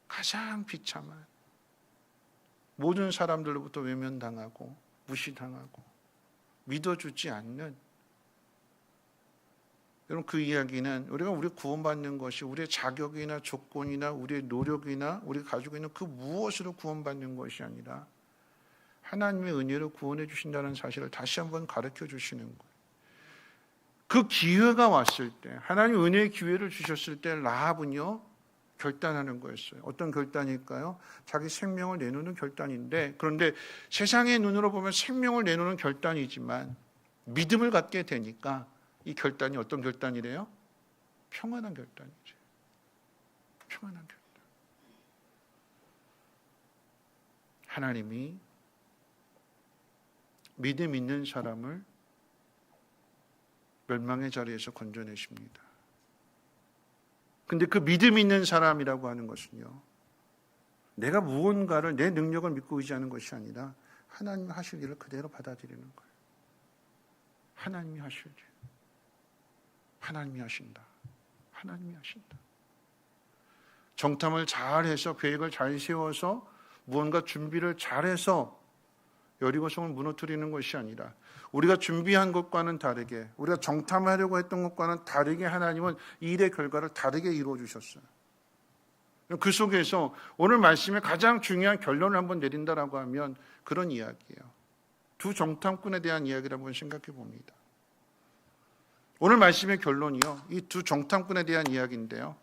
가장 비참한, 모든 사람들로부터 외면당하고 무시당하고 믿어주지 않는, 여러분 그 이야기는 우리가 구원받는 것이 우리의 자격이나 조건이나 우리의 노력이나 우리가 가지고 있는 그 무엇으로 구원받는 것이 아니라 하나님의 은혜로 구원해 주신다는 사실을 다시 한번 가르쳐 주시는 거예요. 그 기회가 왔을 때, 하나님 은혜의 기회를 주셨을 때 라합은요 결단하는 거였어요. 어떤 결단일까요? 자기 생명을 내놓는 결단인데, 그런데 세상의 눈으로 보면 생명을 내놓는 결단이지만 믿음을 갖게 되니까 이 결단이 어떤 결단이래요? 평안한 결단이죠. 평안한 결단. 하나님이 믿음 있는 사람을 멸망의 자리에서 건져내십니다. 근데 그 믿음 있는 사람이라고 하는 것은요, 내가 무언가를 내 능력을 믿고 의지하는 것이 아니라 하나님이 하실 일을 그대로 받아들이는 거예요. 하나님이 하실 일. 하나님이 하신다. 하나님이 하신다. 정탐을 잘해서 계획을 잘 세워서 무언가 준비를 잘해서 여리고성을 무너뜨리는 것이 아니라 우리가 준비한 것과는 다르게, 우리가 정탐하려고 했던 것과는 다르게 하나님은 이 일의 결과를 다르게 이루어 주셨어요. 그 속에서 오늘 말씀의 가장 중요한 결론을 한번 내린다라고 하면 그런 이야기예요. 두 정탐꾼에 대한 이야기를 한번 생각해 봅니다. 오늘 말씀의 결론이요, 이 두 정탐꾼에 대한 이야기인데요,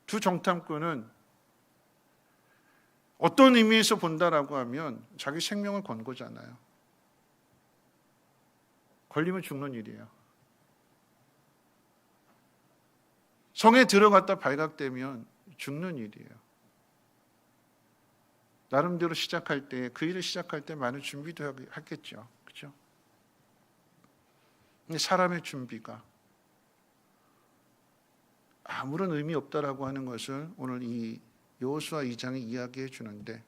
두 정탐꾼은 어떤 의미에서 본다라고 하면 자기 생명을 건 거잖아요. 걸리면 죽는 일이에요. 성에 들어갔다 발각되면 죽는 일이에요. 나름대로 시작할 때, 그 일을 시작할 때 많은 준비도 하겠죠. 그렇죠? 사람의 준비가 아무런 의미 없다라고 하는 것을 오늘 이 여호수아 2장이 이야기해 주는데,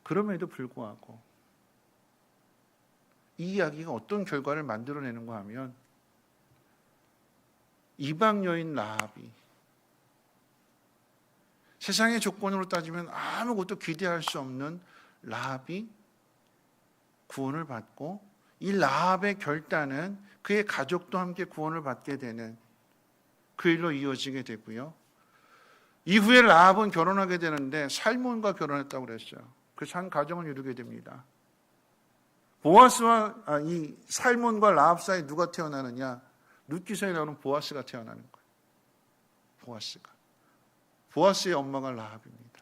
그럼에도 불구하고 이 이야기가 어떤 결과를 만들어내는가 하면, 이방 여인 라합이 세상의 조건으로 따지면 아무것도 기대할 수 없는 라합이 구원을 받고, 이 라합의 결단은 그의 가족도 함께 구원을 받게 되는 그 일로 이어지게 되고요. 이후에 라합은 결혼하게 되는데 살몬과 결혼했다고 그랬어요. 그래서 한 가정을 이루게 됩니다. 보아스와 이 살몬과 라합 사이 누가 태어나느냐? 룻기서에 나오는 보아스가 태어나는 거예요. 보아스가. 보아스의 엄마가 라합입니다.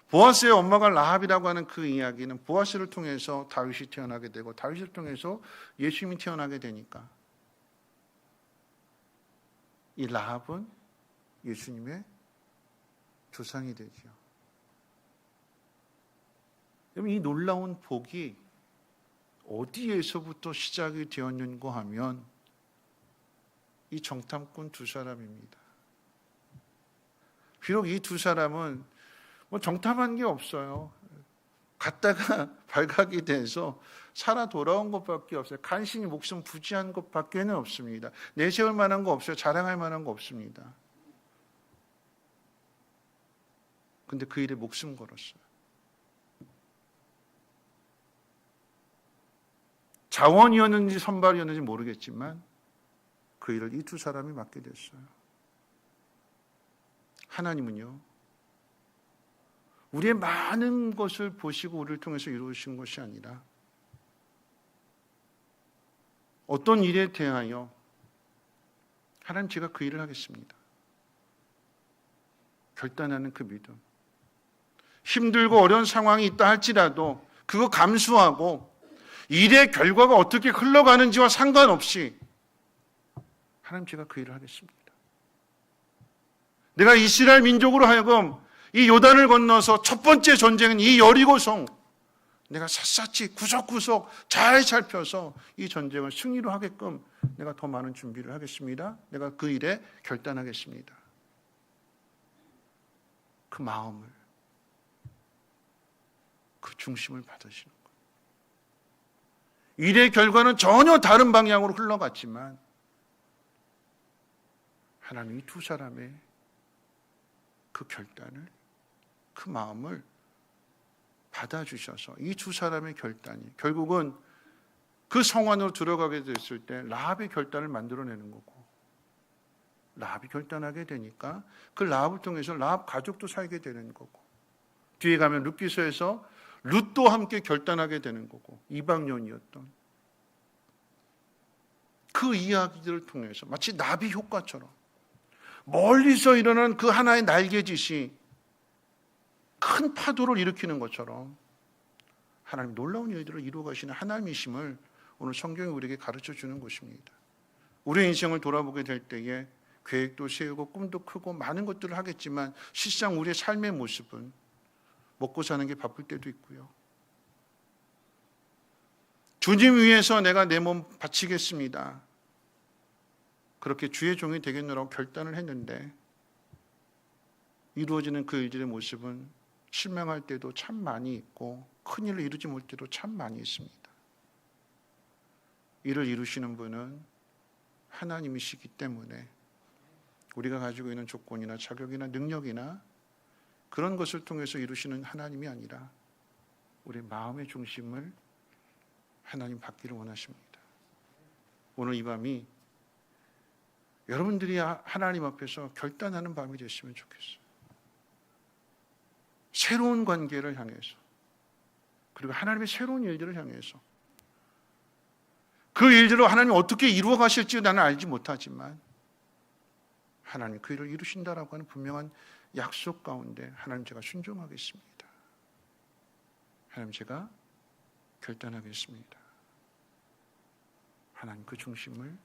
보아스의 엄마가 라합이라고 하는 그 이야기는 보아스를 통해서 다윗이 태어나게 되고, 다윗을 통해서 예수님이 태어나게 되니까 이 라합은 예수님의 조상이 되죠. 여러분, 이 놀라운 복이 어디에서부터 시작이 되었는가 하면 이 정탐꾼 두 사람입니다. 비록 이 두 사람은 정탐한 게 없어요. 갔다가 발각이 돼서 살아 돌아온 것밖에 없어요. 간신히 목숨 부지한 것밖에는 없습니다. 내세울 만한 거 없어요. 자랑할 만한 거 없습니다. 근데 그 일에 목숨 걸었어요. 자원이었는지 선발이었는지 모르겠지만 그 일을 이 두 사람이 맡게 됐어요. 하나님은요, 우리의 많은 것을 보시고 우리를 통해서 이루신 것이 아니라 어떤 일에 대하여 하나님, 제가 그 일을 하겠습니다. 결단하는 그 믿음. 힘들고 어려운 상황이 있다 할지라도 그거 감수하고 일의 결과가 어떻게 흘러가는지와 상관없이 하나님, 제가 그 일을 하겠습니다. 내가 이스라엘 민족으로 하여금 이 요단을 건너서 첫 번째 전쟁은 이 여리고성, 내가 샅샅이 구석구석 잘 살펴서 이 전쟁을 승리로 하게끔 내가 더 많은 준비를 하겠습니다. 내가 그 일에 결단하겠습니다. 그 마음을, 그 중심을 받으시는 거예요. 일의 결과는 전혀 다른 방향으로 흘러갔지만 하나님이 두 사람의 그 결단을, 그 마음을 받아주셔서 이 두 사람의 결단이 결국은 그 성 안으로 들어가게 됐을 때 라합의 결단을 만들어내는 거고, 라합이 결단하게 되니까 그 라합을 통해서 라합 가족도 살게 되는 거고, 뒤에 가면 룻기서에서 룻도 함께 결단하게 되는 거고, 이방년이었던 그 이야기들을 통해서 마치 나비 효과처럼 멀리서 일어나는 그 하나의 날개짓이 큰 파도를 일으키는 것처럼 하나님 놀라운 일들을 이루어 가시는 하나님이심을 오늘 성경이 우리에게 가르쳐 주는 것입니다. 우리의 인생을 돌아보게 될 때에 계획도 세우고 꿈도 크고 많은 것들을 하겠지만 실상 우리의 삶의 모습은 먹고 사는 게 바쁠 때도 있고요. 주님 위해서 내가 내 몸 바치겠습니다. 그렇게 주의 종이 되겠노라고 결단을 했는데 이루어지는 그 일들의 모습은 실망할 때도 참 많이 있고 큰일을 이루지 못할 때도 참 많이 있습니다. 이를 이루시는 분은 하나님이시기 때문에 우리가 가지고 있는 조건이나 자격이나 능력이나 그런 것을 통해서 이루시는 하나님이 아니라 우리의 마음의 중심을 하나님 받기를 원하십니다. 오늘 이 밤이 여러분들이 하나님 앞에서 결단하는 밤이 됐으면 좋겠어요. 새로운 관계를 향해서, 그리고 하나님의 새로운 일들을 향해서, 그 일들을 하나님이 어떻게 이루어 가실지 나는 알지 못하지만 하나님 그 일을 이루신다라고 하는 분명한 약속 가운데 하나님 제가 순종하겠습니다. 하나님 제가 결단하겠습니다. 하나님 그 중심을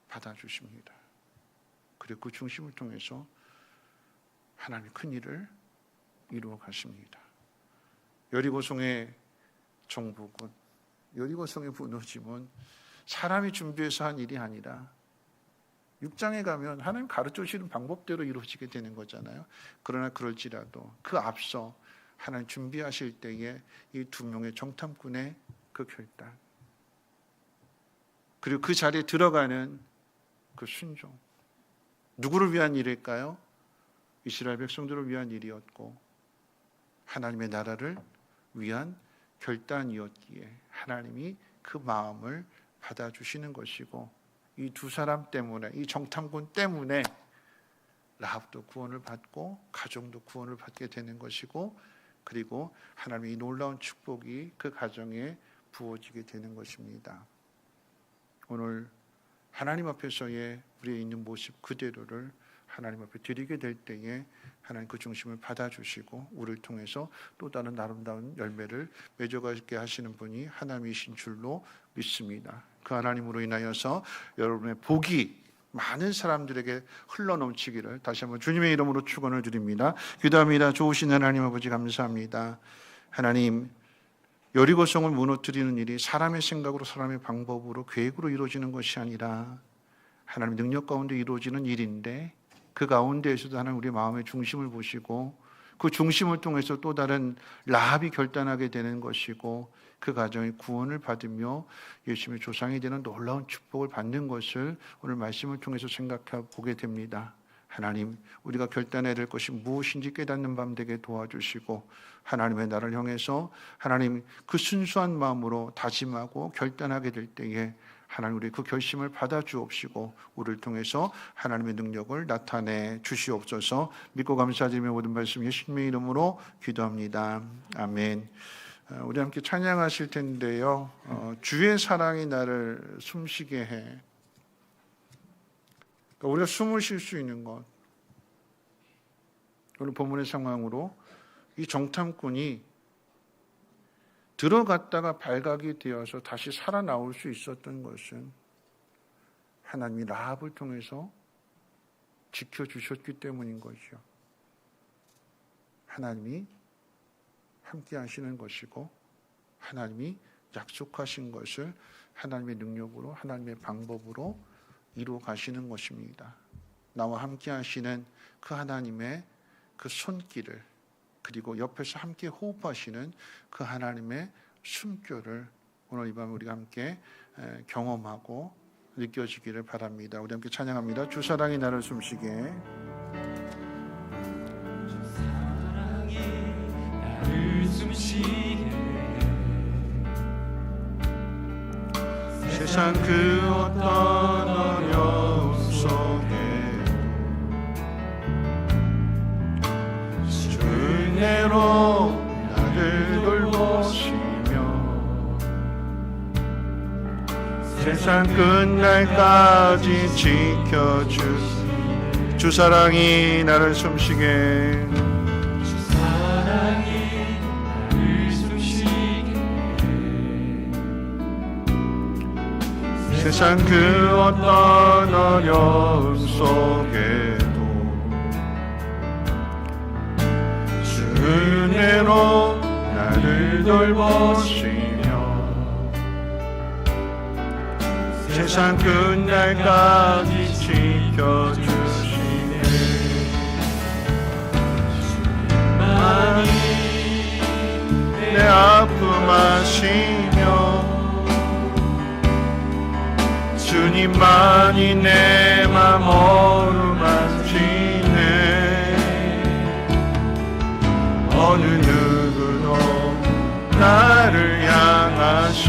받아주십니다. 그리고 그 중심을 통해서 하나님이 큰 일을 이루어 가십니다. 여리고성의 정복은, 여리고성의 무너짐은 사람이 준비해서 한 일이 아니라 6장에 가면 하나님 가르쳐 주시는 방법대로 이루어지게 되는 거잖아요. 그러나 그럴지라도 그 앞서 하나님 준비하실 때에 이 두 명의 정탐꾼의 그 결단, 그리고 그 자리에 들어가는 그 순종, 누구를 위한 일일까요? 이스라엘 백성들을 위한 일이었고 하나님의 나라를 위한 결단이었기에 하나님이 그 마음을 받아주시는 것이고, 이 두 사람 때문에, 이 정탐꾼 때문에 라합도 구원을 받고 가정도 구원을 받게 되는 것이고, 그리고 하나님의 이 놀라운 축복이 그 가정에 부어지게 되는 것입니다. 오늘 하나님 앞에서의 우리의 있는 모습 그대로를 하나님 앞에 드리게 될 때에 하나님 그 중심을 받아주시고 우리를 통해서 또 다른 아름다운 열매를 맺어가게 하시는 분이 하나님이신 줄로 믿습니다. 그 하나님으로 인하여서 여러분의 복이 많은 사람들에게 흘러넘치기를 다시 한번 주님의 이름으로 축원을 드립니다. 기도합니다. 좋으신 하나님 아버지 감사합니다. 하나님, 여리고성을 무너뜨리는 일이 사람의 생각으로, 사람의 방법으로, 계획으로 이루어지는 것이 아니라 하나님의 능력 가운데 이루어지는 일인데, 그 가운데에서도 하나님 우리의 마음의 중심을 보시고 그 중심을 통해서 또 다른 라합이 결단하게 되는 것이고, 그 가정의 구원을 받으며 예수님의 조상이 되는 놀라운 축복을 받는 것을 오늘 말씀을 통해서 생각해 보게 됩니다. 하나님, 우리가 결단해야 될 것이 무엇인지 깨닫는 밤 되게 도와주시고 하나님의 나라를 향해서 하나님 그 순수한 마음으로 다짐하고 결단하게 될 때에 하나님 우리 그 결심을 받아 주옵시고 우리를 통해서 하나님의 능력을 나타내 주시옵소서. 믿고 감사드리며 모든 말씀 예수님의 이름으로 기도합니다. 아멘. 우리 함께 찬양하실 텐데요. 주의 사랑이 나를 숨쉬게 해. 그러니까 우리가 숨을 쉴 수 있는 것. 오늘 본문의 상황으로 이 정탐꾼이 들어갔다가 발각이 되어서 다시 살아나올 수 있었던 것은 하나님이 라합을 통해서 지켜주셨기 때문인 것이요. 하나님이 함께 하시는 것이고 하나님이 약속하신 것을 하나님의 능력으로 하나님의 방법으로 이루어 가시는 것입니다. 나와 함께 하시는 그 하나님의 그 손길을 그리고 옆에서 함께 호흡하시는 그 하나님의 숨결을 오늘 이 밤 우리가 함께 경험하고 느껴지기를 바랍니다. 우리 함께 찬양합니다. 주 사랑이 나를 숨쉬게. 주 사랑이 나를 숨쉬게 세상 그 어떤 어려움 속에 주 은혜로 나를 돌보시며 세상 끝날까지 지켜주시네. 주 사랑이 나를 숨쉬게. 주 사랑이 나를 숨쉬게 세상 그 어떤 어려움 속에도 주 은혜로 나를 돌보시며 세상 끝날까지 지켜주시네. 주님만이 내 아픔 아시며 주님만이 내 맘 어루만지네. 어느 누구도 나를 향하시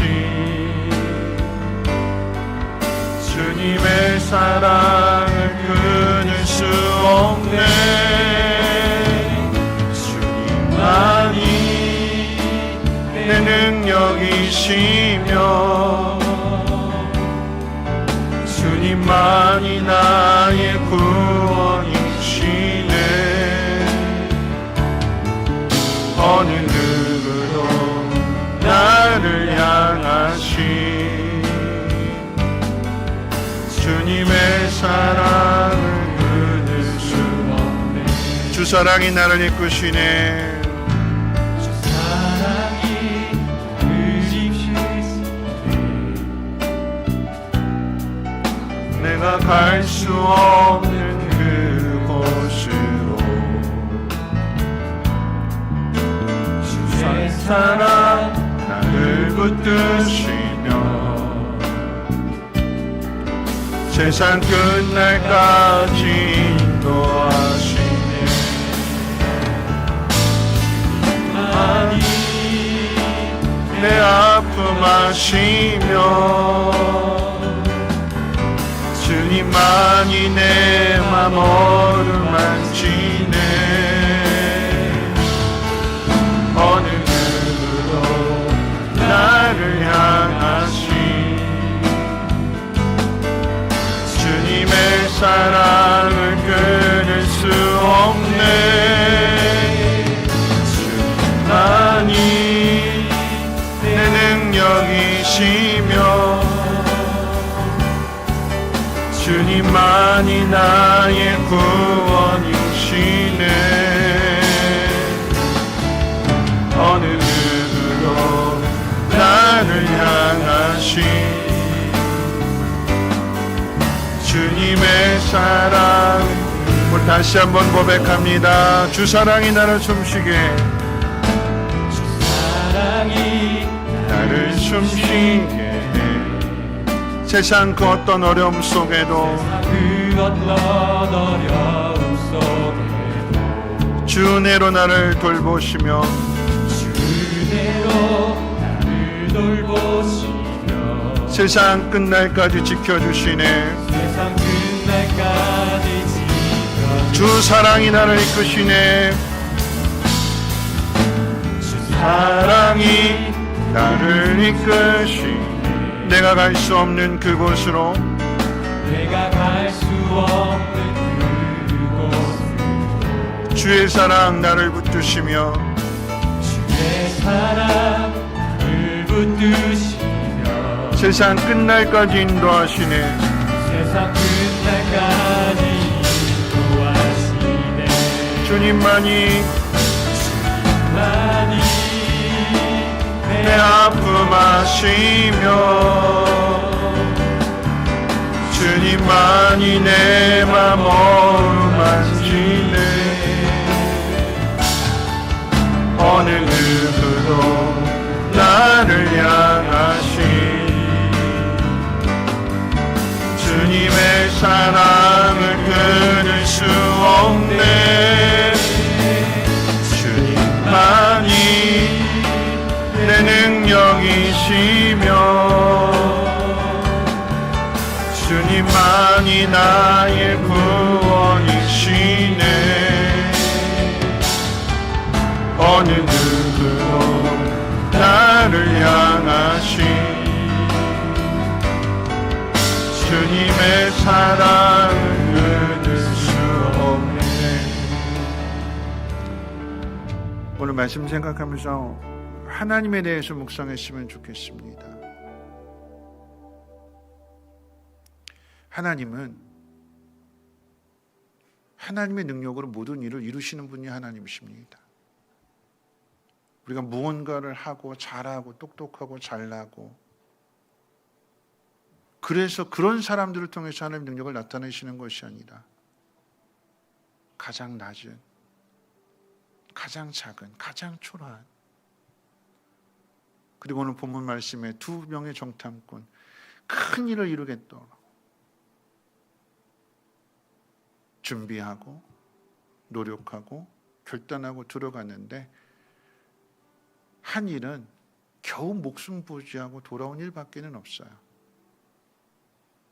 주님의 사랑을 끊을 수 없네. 주님만이 내 능력이시며 주님만이 나의 구원이시네. 어느 누구도 나를 향하시 주님의 사랑을 끊을 수 없네. 주 사랑이 나를 이끄시네. 주 사랑이 나를 지키시네 내가 갈 수 없는 그곳으로 주의 사랑 나를 붙드시며 세상 끝날까지 인도하시네. 주님만이 내 아픔 아시며 주님만이 내 맘 어루만지네. 어느 누구도 나를 향하시 주님의 사랑을 끊을 수 없네. 주님만이 내 능력이시며 주님만이 나의 구원이시네. 어느 누구도 나를 향하시 주님의 사랑. 우리 다시 한번 고백합니다. 주 사랑이 나를 숨쉬게. 주 사랑이 나를 숨쉬게 해. 세상 그 어떤 어려움 속에도 그 어떤 어려움 속에도 주 은혜로 나를 돌보시며 주 은혜로 나를 돌보시며 세상 끝날까지 지켜주시네. 세상 끝날까지 지켜주시네. 주 사랑이 나를 이끄시네. 주 사랑이 나를 이끄시네. 내가 갈 수 없는 그곳으로 내가 갈 수 없는 그곳으로 주의 사랑 나를 붙드시며 주의 사랑 나를 붙드시며 세상 끝날까지 인도하시네. 세상 끝날까지 인도하시네. 주님만이 내 아픔 아시며 주님만이 내 맘 어루만지네. 어느 누구도 나를 향하신 주님의 사랑을 끊을 수 없네. 주님만이 내 능력이시며 주님만이 나의 구원이시네. 어느 누구도 나를 향하신 주님의 사랑을 끊을 수 없네. 오늘 말씀 생각하면서 하나님에 대해서 묵상했으면 좋겠습니다. 하나님은 하나님의 능력으로 모든 일을 이루시는 분이 하나님이십니다. 우리가 무언가를 하고 잘하고 똑똑하고 잘나고 그래서 그런 사람들을 통해서 하나님의 능력을 나타내시는 것이 아니라 가장 낮은, 가장 작은, 가장 초라한, 그리고 오늘 본문 말씀에 두 명의 정탐꾼 큰 일을 이루겠도록 준비하고 노력하고 결단하고 들어갔는데 한 일은 겨우 목숨 부지하고 돌아온 일밖에는 없어요.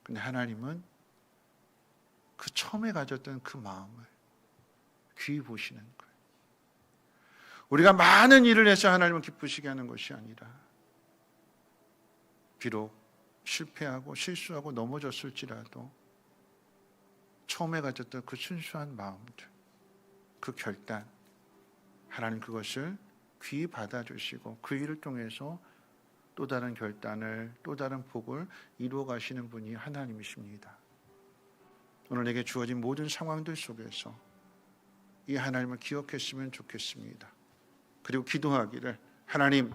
근데 하나님은 그 처음에 가졌던 그 마음을 귀히 보시는 거예요. 우리가 많은 일을 해서 하나님을 기쁘시게 하는 것이 아니라 비록 실패하고 실수하고 넘어졌을지라도 처음에 가졌던 그 순수한 마음들, 그 결단, 하나님 그것을 귀히 받아주시고 그 일을 통해서 또 다른 결단을, 또 다른 복을 이루어 가시는 분이 하나님이십니다. 오늘 내게 주어진 모든 상황들 속에서 이 하나님을 기억했으면 좋겠습니다. 그리고 기도하기를, 하나님,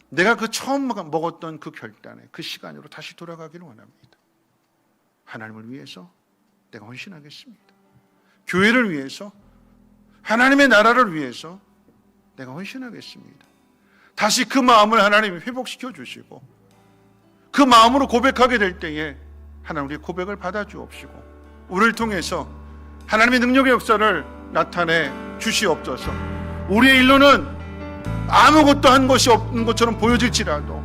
내가 그 처음 먹었던 그 결단에, 그 시간으로 다시 돌아가기를 원합니다. 하나님을 위해서 내가 헌신하겠습니다. 교회를 위해서, 하나님의 나라를 위해서 내가 헌신하겠습니다. 다시 그 마음을 하나님이 회복시켜 주시고 그 마음으로 고백하게 될 때에 하나님 우리의 고백을 받아주옵시고 우리를 통해서 하나님의 능력의 역사를 나타내 주시옵소서. 우리의 일로는 아무것도 한 것이 없는 것처럼 보여질지라도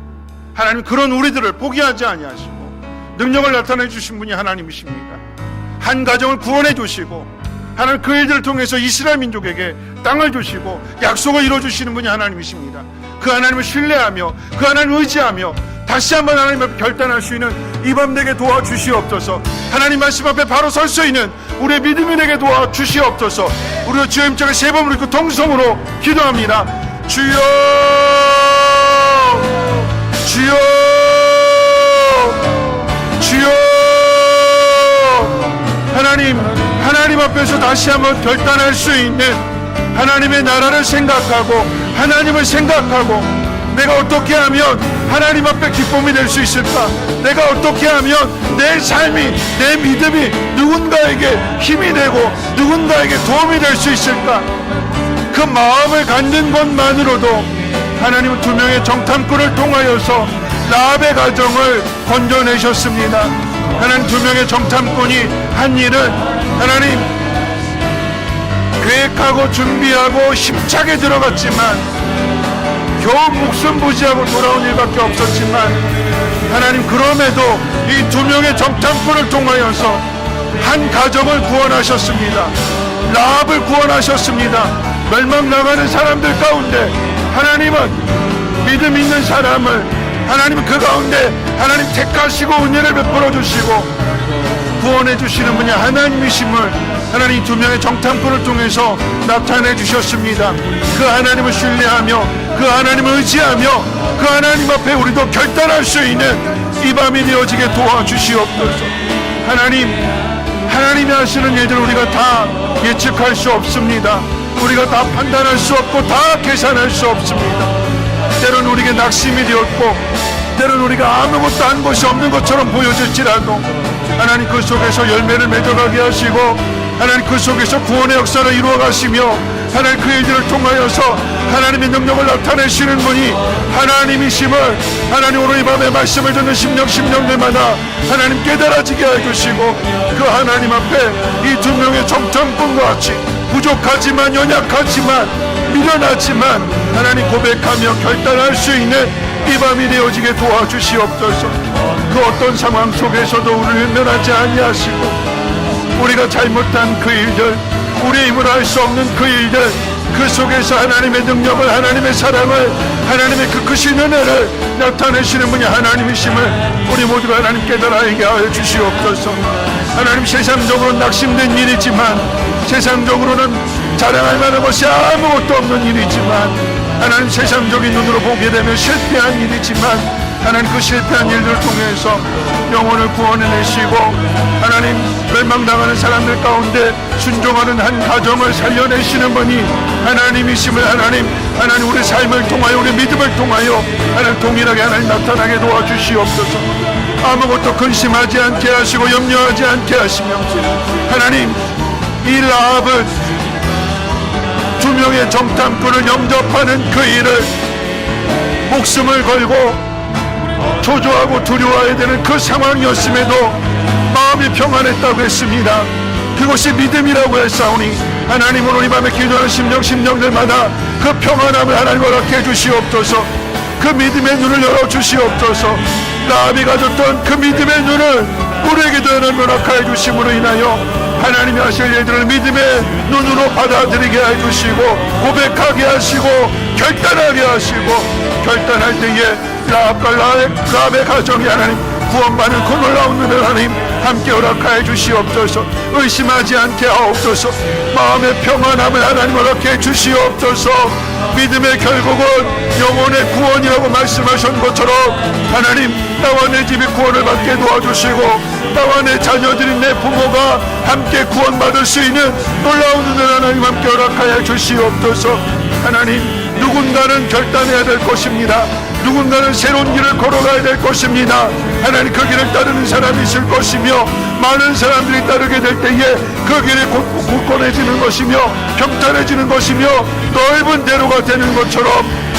하나님 그런 우리들을 포기하지 아니하시고 능력을 나타내 주신 분이 하나님이십니다. 한 가정을 구원해 주시고 하나님 그 일들을 통해서 이스라엘 민족에게 땅을 주시고 약속을 이루어주시는 분이 하나님이십니다. 그 하나님을 신뢰하며 그 하나님을 의지하며 다시 한번 하나님 앞에 결단할 수 있는 이 밤 내게 도와주시옵소서. 하나님 말씀 앞에 바로 설 수 있는 우리의 믿음이 내게 도와주시옵소서. 우리가 주의 힘짝을 세 번 부르고 동성으로 기도합니다. 주여, 주여, 주여. 하나님 앞에서 다시 한번 결단할 수 있는 하나님의 나라를 생각하고 하나님을 생각하고 내가 어떻게 하면 하나님 앞에 기쁨이 될 수 있을까? 내가 어떻게 하면 내 삶이, 내 믿음이 누군가에게 힘이 되고 누군가에게 도움이 될 수 있을까? 그 마음을 갖는 것만으로도 하나님은 두 명의 정탐꾼을 통하여서 라합의 가정을 건져내셨습니다. 하나님 두 명의 정탐꾼이 한 일은 하나님 계획하고 준비하고 힘차게 들어갔지만 겨우 목숨 부지하고 돌아온 일밖에 없었지만 하나님 그럼에도 이 두 명의 정탐꾼을 통하여서 한 가정을 구원하셨습니다. 라합을 구원하셨습니다. 멸망당하는 사람들 가운데 하나님은 믿음 있는 사람을 하나님은 그 가운데 하나님 택하시고 은혜를 베풀어 주시고 구원해 주시는 분이 하나님이심을 하나님 두 명의 정탐꾼을 통해서 나타내 주셨습니다. 그 하나님을 신뢰하며 그 하나님을 의지하며 그 하나님 앞에 우리도 결단할 수 있는 이 밤이 되어지게 도와주시옵소서. 하나님이 하시는 일들 우리가 다 예측할 수 없습니다. 우리가 다 판단할 수 없고 다 계산할 수 없습니다. 때로는 우리에게 낙심이 되었고 때로는 우리가 아무것도 한 것이 없는 것처럼 보여질지라도 하나님 그 속에서 열매를 맺어가게 하시고 하나님 그 속에서 구원의 역사를 이루어 가시며 하나님 그 일들을 통하여서 하나님의 능력을 나타내시는 분이 하나님이심을 하나님 오늘 이 밤에 말씀을 듣는 심령들마다 하나님 깨달아지게 해주시고 그 하나님 앞에 이 두 명의 정탐꾼과 같이 부족하지만 연약하지만 미련하지만 하나님 고백하며 결단할 수 있는 이 밤이 되어지게 도와주시옵소서. 그 어떤 상황 속에서도 우리를 외면하지 아니하시고 우리가 잘못한 그 일들, 우리의 힘으로 할 수 없는 그 일들, 그 속에서 하나님의 능력을, 하나님의 사랑을, 하나님의 그 크신 은혜를 나타내시는 분이 하나님이심을 우리 모두가 하나님 깨달아 알게 하여 주시옵소서. 하나님 세상적으로는 낙심된 일이지만 세상적으로는 자랑할 만한 것이 아무것도 없는 일이지만 하나님 세상적인 눈으로 보게 되면 실패한 일이지만 하나님 그 실패한 일들을 통해서 영혼을 구원해내시고 하나님 멸망당하는 사람들 가운데 순종하는 한 가정을 살려내시는 분이 하나님이심을 하나님 우리 삶을 통하여 우리 믿음을 통하여 하나님 동일하게 하나님 나타나게 도와주시옵소서. 아무것도 근심하지 않게 하시고 염려하지 않게 하시며 하나님 이 라합은 두 명의 정탐꾼을 영접하는 그 일을 목숨을 걸고 초조하고 두려워해야 되는 그 상황이었음에도 마음이 평안했다고 했습니다. 그것이 믿음이라고 했사오니 하나님 오늘 이 밤에 기도하는 심령들마다 그 평안함을 하나님 허락해 주시옵소서. 그 믿음의 눈을 열어주시옵소서. 라합이 가졌던 그 믿음의 눈을 우리에게도 하나님 허락하여 주심으로 인하여 하나님이 하실 일들을 믿음의 눈으로 받아들이게 해주시고 고백하게 하시고 결단하게 하시고 결단할 때에 라합과 라합의 가정이 하나님 구원받는 그 놀라운 은혜를 하나님 함께 허락하여 주시옵소서. 의심하지 않게 하옵소서. 마음의 평안함을 하나님 허락해 주시옵소서. 믿음의 결국은 영혼의 구원이라고 말씀하신 것처럼 하나님 나와 내 집이 구원을 받게 도와주시고 나와 내 자녀들인 내 부모가 함께 구원받을 수 있는 놀라운 은혜를 하나님 함께 허락하여 주시옵소서. 하나님 누군가는 결단해야 될 것입니다. 누군가는 새로운 길을 걸어가야 될 것입니다. 하나님 그 길을 따르는 사람이 있을 것이며 많은 사람들이 따르게 될 때에 그 길이 굳건해지는 것이며 평탄해지는 것이며 넓은 대로가 되는 것처럼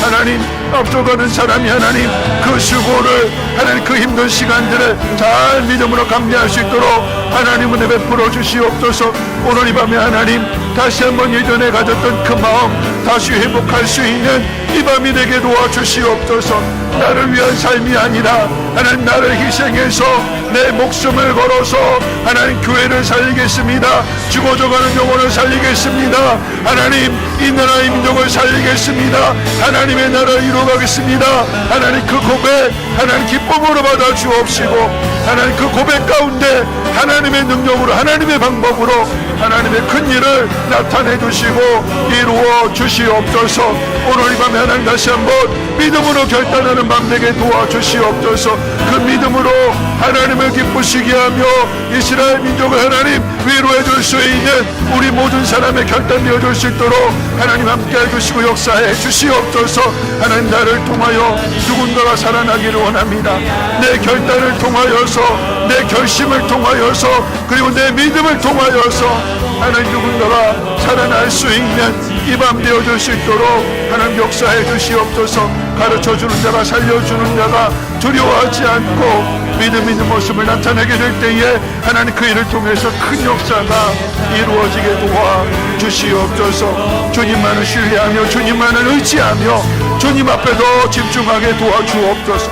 하나님 앞서가는 사람이 하나님 그 수고를 하나님 그 힘든 시간들을 잘 믿음으로 감내할 수 있도록 하나님 은혜 베풀어 주시옵소서. 오늘 이 밤에 하나님 다시 한번 예전에 가졌던 그 마음 다시 회복할 수 있는 이 밤이 되게 도와주시옵소서. 나를 위한 삶이 아니라 하나님 나를 희생해서 내 목숨을 걸어서 하나님 교회를 살리겠습니다. 죽어져가는 영혼을 살리겠습니다. 하나님 이 나라의 민족을 살리겠습니다. 하나님의 나라를 이루어가겠습니다. 하나님 그 고백 하나님 기쁨으로 받아 주옵시고 하나님 그 고백 가운데 하나님의 능력으로 하나님의 방법으로 하나님의 큰 일을 나타내 주시고 이루어 주시옵소서. 오늘 이 밤에 하나님 다시 한번 믿음으로 결단하는 밤 되게 도와주시옵소서. 그 믿음으로 하나님을 기쁘시게 하며 이스라엘 민족을 하나님 위로해 줄 수 있는 우리 모든 사람의 결단되어 줄 수 있도록 하나님 함께 해주시고 역사해 주시옵소서. 하나님 나를 통하여 누군가가 살아나기를 원합니다. 내 결단을 통하여서 내 결심을 통하여서 그리고 내 믿음을 통하여서 하나님 누군가가 살아날 수 있는 이 밤 되어줄 수 있도록 하나님 역사해 주시옵소서. 가르쳐주는 자가 살려주는 자가 두려워하지 않고 믿음 있는 모습을 나타내게 될 때에 하나님 그 일을 통해서 큰 역사가 이루어지게 도와주시옵소서. 주님만을 신뢰하며 주님만을 의지하며 주님 앞에 더 집중하게 도와주옵소서.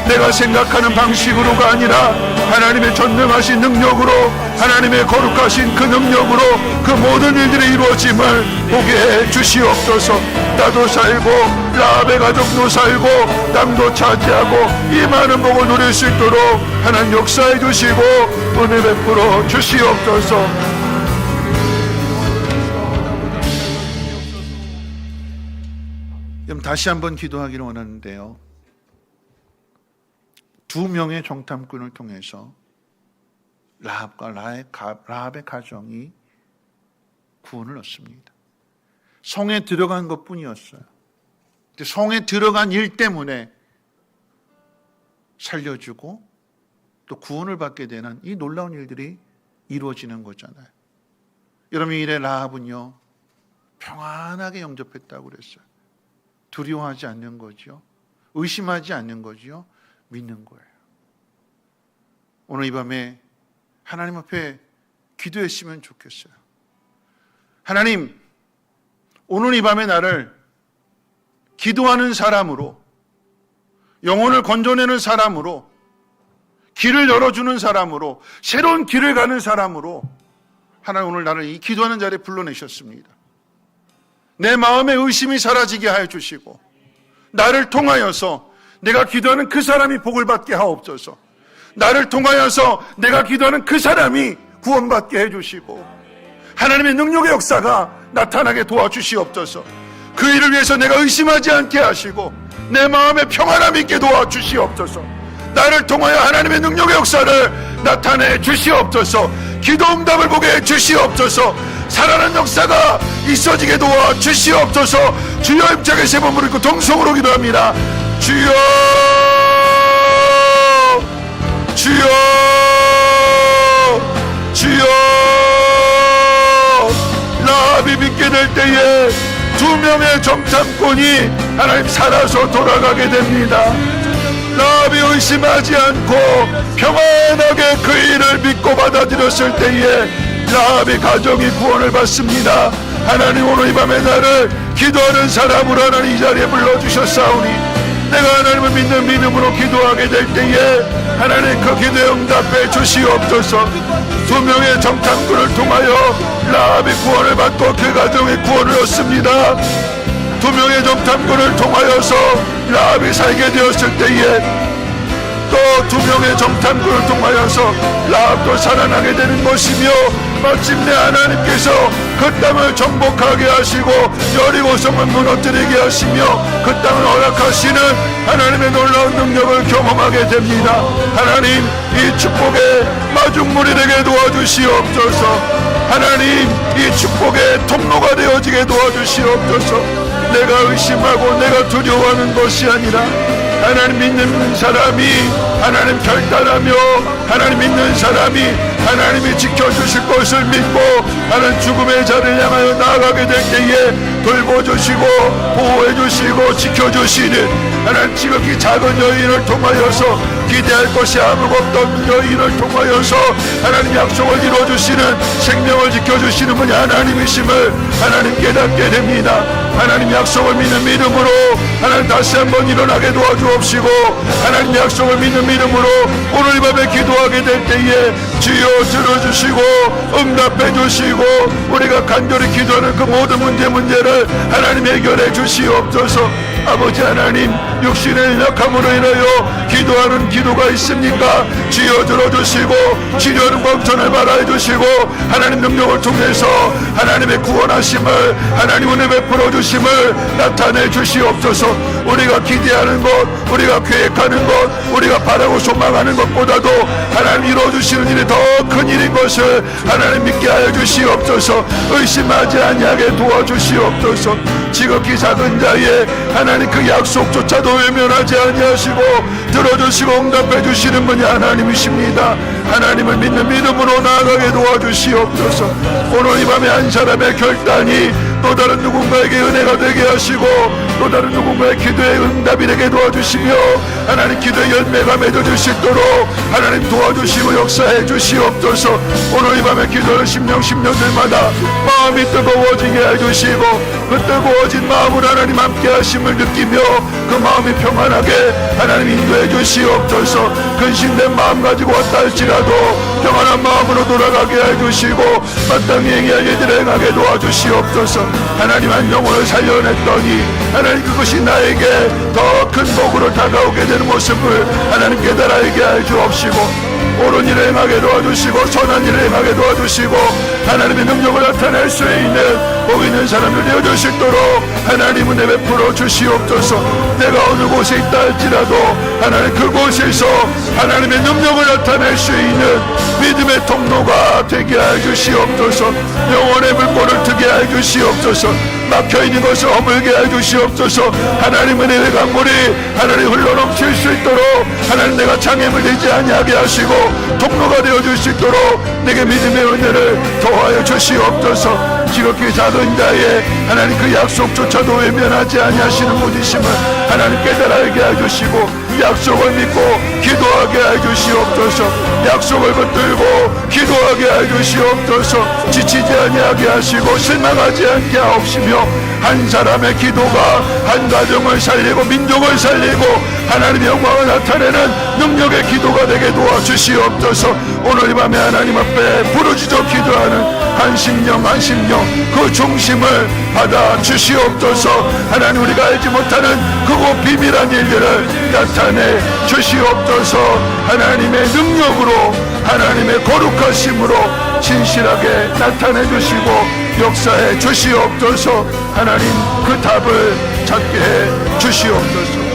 내가 생각하는 방식으로가 아니라 하나님의 전능하신 능력으로 하나님의 거룩하신 그 능력으로 그 모든 일들이 이루어짐을 보게 해 주시옵소서. 나도 살고 라합의 가족도 살고 땅도 차지하고 이 많은 복을 누릴 수 있도록 하나님 역사해 주시고 은혜 베풀어 주시옵소서. 그럼 다시 한번 기도하기를 원하는데요. 두 명의 정탐꾼을 통해서 라합과 라합의 가정이 구원을 얻습니다. 성에 들어간 것뿐이었어요. 성에 들어간 일 때문에 살려주고 또 구원을 받게 되는 이 놀라운 일들이 이루어지는 거잖아요. 여러분, 이래 라합은요 평안하게 영접했다고 그랬어요. 두려워하지 않는 거죠. 의심하지 않는 거죠. 믿는 거예요. 오늘 이 밤에 하나님 앞에 기도했으면 좋겠어요. 하나님, 오늘 이 밤에 나를 기도하는 사람으로, 영혼을 건져내는 사람으로, 길을 열어주는 사람으로, 새로운 길을 가는 사람으로 하나님 오늘 나를 이 기도하는 자리에 불러내셨습니다. 내 마음의 의심이 사라지게 하여 주시고 나를 통하여서 내가 기도하는 그 사람이 복을 받게 하옵소서. 나를 통하여서 내가 기도하는 그 사람이 구원받게 해주시고 하나님의 능력의 역사가 나타나게 도와주시옵소서. 그 일을 위해서 내가 의심하지 않게 하시고 내 마음에 평안함 있게 도와주시옵소서. 나를 통하여 하나님의 능력의 역사를 나타내 주시옵소서. 기도 응답을 보게 해 주시옵소서. 살아난 역사가 있어지게 도와 주시옵소서. 주여, 임장의 세 번 부르고 동성으로 기도합니다. 주여, 주여, 주여. 라합이 믿게 될 때에 두 명의 정탐꾼이 하나님 살아서 돌아가게 됩니다. 라합이 의심하지 않고 평안하게 그 일을 믿고 받아들였을 때에 라합의 가정이 구원을 받습니다. 하나님, 오늘 이 밤에 나를 기도하는 사람으로 하나님 이 자리에 불러주셨사오니 내가 하나님을 믿는 믿음으로 기도하게 될 때에 하나님 그 기도에 응답해 주시옵소서. 두 명의 정탐꾼을 통하여 라합이 구원을 받고 그 가정이 구원을 얻습니다. 두 명의 정탐꾼을 통하여서 라합이 살게 되었을 때에 또 두 명의 정탐꾼을 통하여서 라합도 살아나게 되는 것이며 마침내 하나님께서 그 땅을 정복하게 하시고 여리고성을 무너뜨리게 하시며 그 땅을 허락하시는 하나님의 놀라운 능력을 경험하게 됩니다. 하나님, 이 축복의 마중물이 되게 도와주시옵소서. 하나님, 이 축복의 통로가 되어지게 도와주시옵소서. 내가 의심하고 내가 두려워하는 것이 아니라 하나님 믿는 사람이 하나님 결단하며 하나님 믿는 사람이 하나님이 지켜주실 것을 믿고 하나님 죽음의 자리를 향하여 나아가게 될 때에 돌보주시고 보호해주시고 지켜주시는 하나님 지극히 작은 여인을 통하여서 기대할 것이 아무것도 없는 여인을 통하여서 하나님 약속을 이루어주시는 생명을 지켜주시는 분이 하나님이심을 하나님 깨닫게 됩니다. 하나님 약속을 믿는 믿음으로 하나님 다시 한번 일어나게 도와주옵시고 하나님 약속을 믿는 믿음으로 오늘 밤에 기도하게 될 때에 주여 들어주시고 응답해 주시고 우리가 간절히 기도하는 그 모든 문제를 하나님 해결해 주시옵소서. 아버지 하나님, 육신의 약함으로 인하여 기도하는 기도가 있습니까? 주여 들어주시고 치료하는 광천을 발하해 주시고 하나님 능력을 통해서 하나님의 구원하심을 하나님 은혜 베풀어 주심을 나타내 주시옵소서. 우리가 기대하는 것, 우리가 계획하는 것, 우리가 바라고 소망하는 것보다도 하나님 이루어주시는 일이 더 큰 일인 것을 하나님 믿게 하여 주시옵소서. 의심하지 아니하게 도와주시옵소서. 지극히 작은 자의 하나님 그 약속조차도 외면하지 아니하시고 들어주시고 응답해 주시는 분이 하나님이십니다. 하나님을 믿는 믿음으로 나아가게 도와주시옵소서. 오늘 이 밤에 한 사람의 결단이 또 다른 누군가에게 은혜가 되게 하시고 또 다른 누군가의 기도에 응답이 되게 도와주시며 하나님 기도의 열매가 맺어질 수 있도록 하나님 도와주시고 역사해 주시옵소서. 오늘 이 밤에 기도하는 심령들마다 마음이 뜨거워지게 해주시고 그 뜨거워진 마음을 하나님 함께 하심을 느끼며 그 마음이 평안하게 하나님 인도해 주시옵소서. 근심된 마음 가지고 왔다 할지라도 평안한 마음으로 돌아가게 해주시고 마땅히 행해야 할 일을 행하게 도와주시옵소서. 하나님 한 영혼을 살려냈더니 하나님 그것이 나에게 더 큰 복으로 다가오게 되는 모습을 하나님 깨달아게 해 주옵시고 옳은 일을 행하게 도와주시고 선한 일을 행하게 도와주시고 하나님의 능력을 나타낼 수 있는 복 있는 사람을 되어줄 수 있도록 하나님은 은혜 베풀어 주시옵소서. 내가 어느 곳에 있다 할지라도 하나님 그곳에서 하나님의 능력을 나타낼 수 있는 믿음의 통로가 되게 해 주시옵소서. 영혼의 물꼬를 트게 해 주시옵소서. 막혀있는 것을 허물게 해 주시옵소서. 하나님은 은혜의 강물이 하나님 흘러넘칠 수 있도록 하나님 내가 장애물 되지 아니하게 하시고 통로가 되어줄 수 있도록 내게 믿음의 은혜를 더하여 주시옵소서. 지극히 작은 자의 하나님 그 약속조차도 외면하지 아니하시는 분이심을 하나님 깨달게 해주시고 약속을 믿고 기도하게 해주시옵소서. 약속을 붙들고 기도하게 해주시옵소서. 지치지 아니하게 하시고 실망하지 않게 하옵시며 한 사람의 기도가 한 가정을 살리고 민족을 살리고 하나님의 영광을 나타내는 능력의 기도가 되게 도와주시옵소서. 오늘 이 밤에 하나님 앞에 부르짖어 기도하는 한 심령 그 중심을 받아 주시옵소서. 하나님 우리가 알지 못하는 그곳 비밀한 일들을 나타내 주시옵소서. 하나님의 능력으로 하나님의 거룩하심으로 진실하게 나타내 주시고 역사해 주시옵소서. 하나님 그 답을 찾게 해 주시옵소서.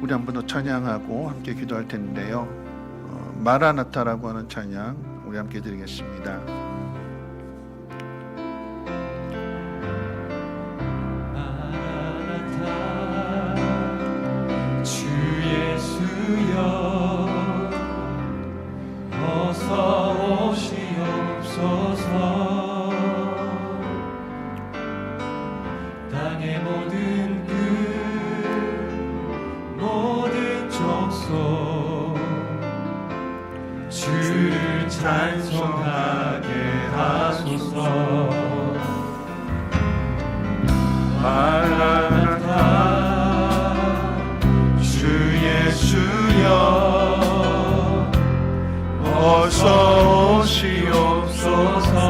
우리 한 번 더 찬양하고 함께 기도할 텐데요. 마라나타라고 하는 찬양 우리 함께 드리겠습니다. 마라나타 주 예수여 어서 오시옵소서. 땅의 모든 모든 족속 주를 찬송하게 하소서. 마라나타 주 예수여 어서 오시옵소서.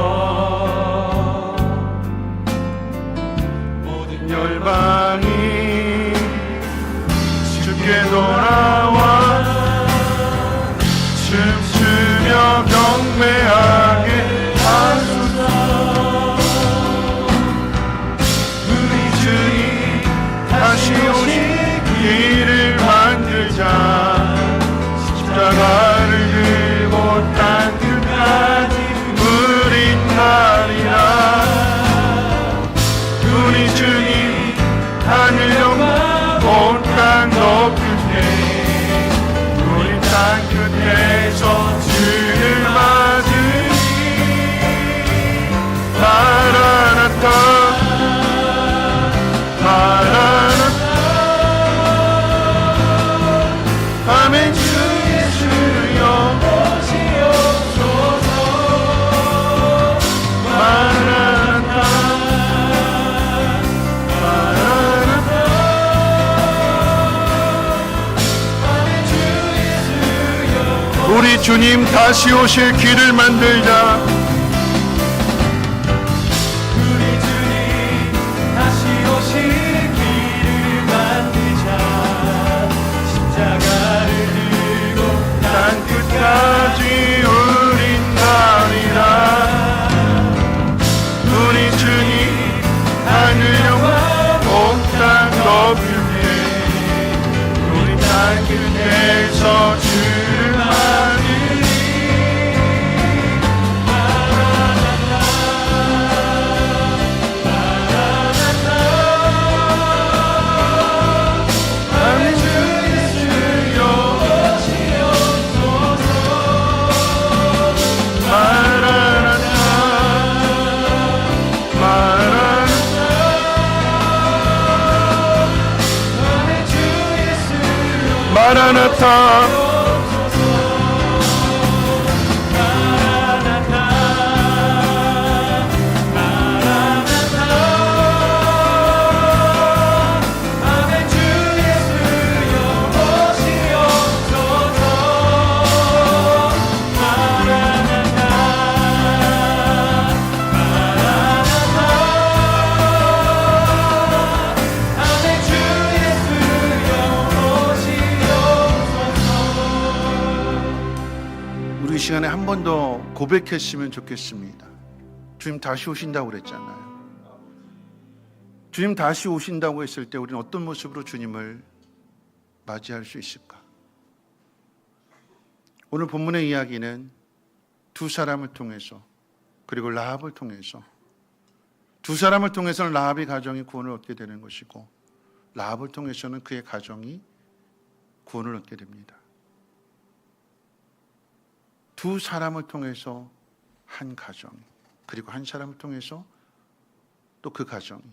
모든 열방이 주께 돌아와 춤추며 경배하게 하소서. 우리 주님 다시 오신 길을 만들자. 십자가를 들고 땅 끝까지 우린 가리라. 우리 주님 하늘 영광 온 땅 높을 때 우리 땅 끝에서 주를 맞으리. 마라나타 마라나타 아멘. 주 예수여 오시옵소서. 마라나타 마라나타 우리 주님 다시 오실 길을 만들자. 우리 주님 다시 오실 길을 만들자. 십자가를 들고 땅 끝까지 우린 가리라. 우리 주님 하늘 영광 온 땅 높을 때 우리 땅 끝에서 주를 맞으리. 아멘. 주 예수여 오시옵소서. 마라나타 마라나타 아멘. 주 예수여 마라나타 한 번 더 고백했으면 좋겠습니다. 주님 다시 오신다고 그랬잖아요. 주님 다시 오신다고 했을 때 우리는 어떤 모습으로 주님을 맞이할 수 있을까? 오늘 본문의 이야기는 두 사람을 통해서, 그리고 라합을 통해서, 두 사람을 통해서는 라합의 가정이 구원을 얻게 되는 것이고, 라합을 통해서는 그의 가정이 구원을 얻게 됩니다. 두 사람을 통해서 한 가정이, 그리고 한 사람을 통해서 또 그 가정이,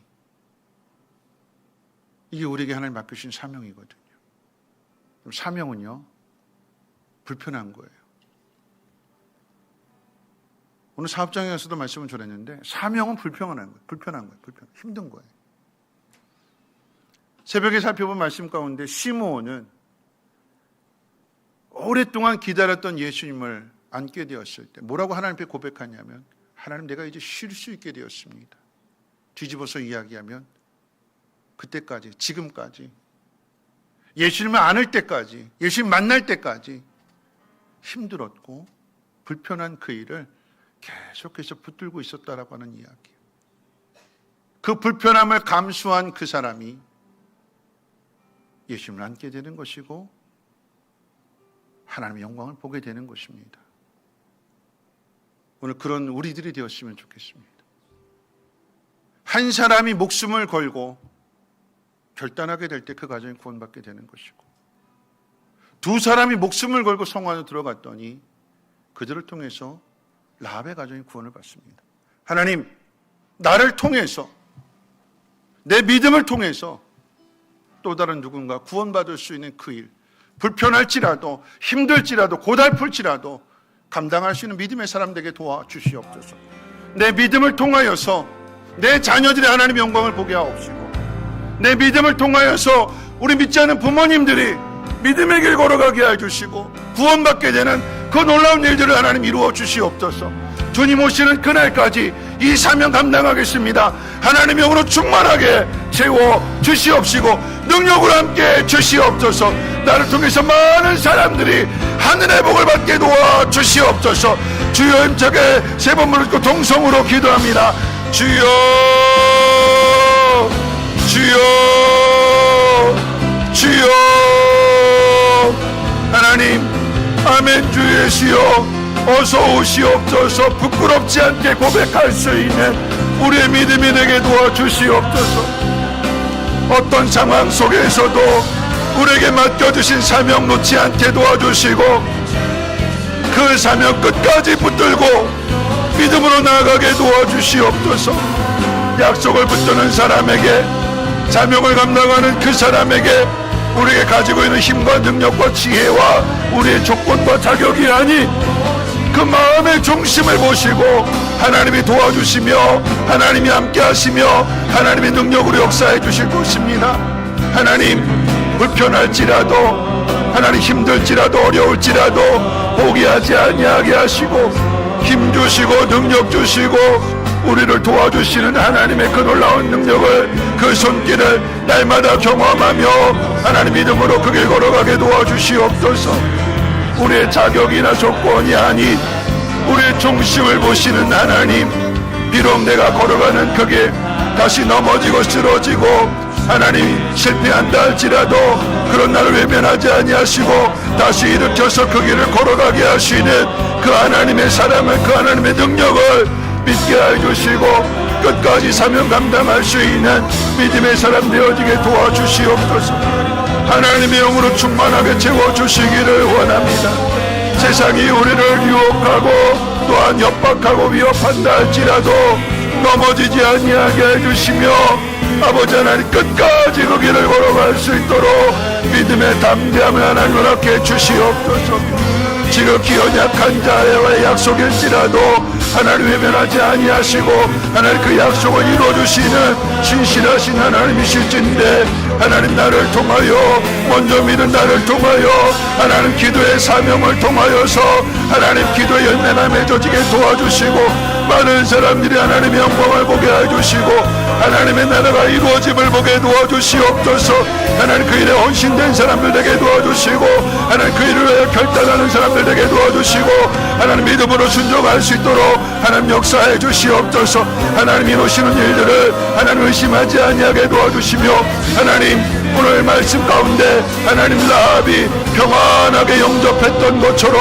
이게 우리에게 하나님 맡기신 사명이거든요. 사명은요, 불편한 거예요. 오늘 사업장에서도 말씀을 전했는데, 사명은 불편한 거예요. 힘든 거예요. 새벽에 살펴본 말씀 가운데 시므온은 오랫동안 기다렸던 예수님을 안게 되었을 때 뭐라고 하나님께 고백하냐면, 하나님, 내가 이제 쉴 수 있게 되었습니다. 뒤집어서 이야기하면 그때까지, 지금까지, 예수님을 안을 때까지, 예수님 만날 때까지 힘들었고 불편한 그 일을 계속해서 붙들고 있었다라고 하는 이야기예요. 그 불편함을 감수한 그 사람이 예수님을 안게 되는 것이고 하나님의 영광을 보게 되는 것입니다. 오늘 그런 우리들이 되었으면 좋겠습니다. 한 사람이 목숨을 걸고 결단하게 될 때 그 가정이 구원받게 되는 것이고, 두 사람이 목숨을 걸고 성 안으로 들어갔더니 그들을 통해서 라합의 가정이 구원을 받습니다. 하나님, 나를 통해서, 내 믿음을 통해서 또 다른 누군가 구원받을 수 있는 그 일, 불편할지라도, 힘들지라도, 고달플지라도 감당할 수 있는 믿음의 사람들에게 도와주시옵소서. 내 믿음을 통하여서 내 자녀들의 하나님의 영광을 보게 하옵시고, 내 믿음을 통하여서 우리 믿지 않는 부모님들이 믿음의 길 걸어가게 해주시고 구원받게 되는 그 놀라운 일들을 하나님 이루어 주시옵소서. 주님 오시는 그날까지 이 사명 감당하겠습니다. 하나님의 영으로 충만하게 채워 주시옵시고 능력으로 함께 주시옵소서. 나를 통해서 많은 사람들이 하늘의 복을 받게 도와 주시옵소서. 주여, 힘차게 세 번 부르고 동성으로 기도합니다. 주여, 주여, 주여. 하나님, 아멘. 주 예수여, 어서 오시옵소서. 부끄럽지 않게 고백할 수 있는 우리의 믿음이 되게 도와주시옵소서. 어떤 상황 속에서도 우리에게 맡겨주신 사명 놓지 않게 도와주시고 그 사명 끝까지 붙들고 믿음으로 나아가게 도와주시옵소서. 약속을 붙드는 사람에게, 사명을 감당하는 그 사람에게 우리에게 가지고 있는 힘과 능력과 지혜와 우리의 조건과 자격이 아닌 그 마음의 중심을 보시고 하나님이 도와주시며 하나님이 함께 하시며 하나님의 능력으로 역사해 주실 것입니다. 하나님, 불편할지라도, 하나님 힘들지라도, 어려울지라도 포기하지 아니하게 하시고 힘 주시고 능력 주시고 우리를 도와주시는 하나님의 그 놀라운 능력을, 그 손길을 날마다 경험하며 하나님 믿음으로 그 길 걸어가게 도와주시옵소서. 우리의 자격이나 조건이 아닌 우리의 중심을 보시는 하나님, 비록 내가 걸어가는 그 길 다시 넘어지고 쓰러지고 하나님 실패한다 할지라도 그런 나를 외면하지 아니하시고 다시 일으켜서 그 길을 걸어가게 하시는 그 하나님의 사랑을, 그 하나님의 능력을 믿게 해주시고 끝까지 사명 감당할 수 있는 믿음의 사람 되어지게 도와주시옵소서. 하나님의 영으로 충만하게 채워주시기를 원합니다. 세상이 우리를 유혹하고 또한 협박하고 위협한다 할지라도 넘어지지 아니하게 해주시며 아버지 하나님 끝까지 그 길을 걸어갈 수 있도록 믿음의 담대함을 하나님 허락해 주시옵소서. 지극히 연약한 자의 약속일지라도 하나님 외면하지 아니하시고 하나님 그 약속을 이루어주시는 신실하신 하나님이실진데 하나님 나를 통하여, 먼저 믿은 나를 통하여 하나님 기도의 사명을 통하여서 하나님 기도의 열매가 맺어지게 도와주시고 많은 사람들이 하나님의 영광을 보게 해주시고 하나님의 나라가 이루어짐을 보게 도와주시옵소서. 하나님 그 일에 헌신된 사람들 되게 도와주시고 하나님 그 일을 위해 결단하는 사람들 되게 도와주시고 하나님 믿음으로 순종할 수 있도록 하나님 역사해 주시옵소서. 하나님 이루시는 일들을 하나님 의심하지 아니하게 도와주시며 하나님 오늘 말씀 가운데 하나님 라합이 평안하게 영접했던 것처럼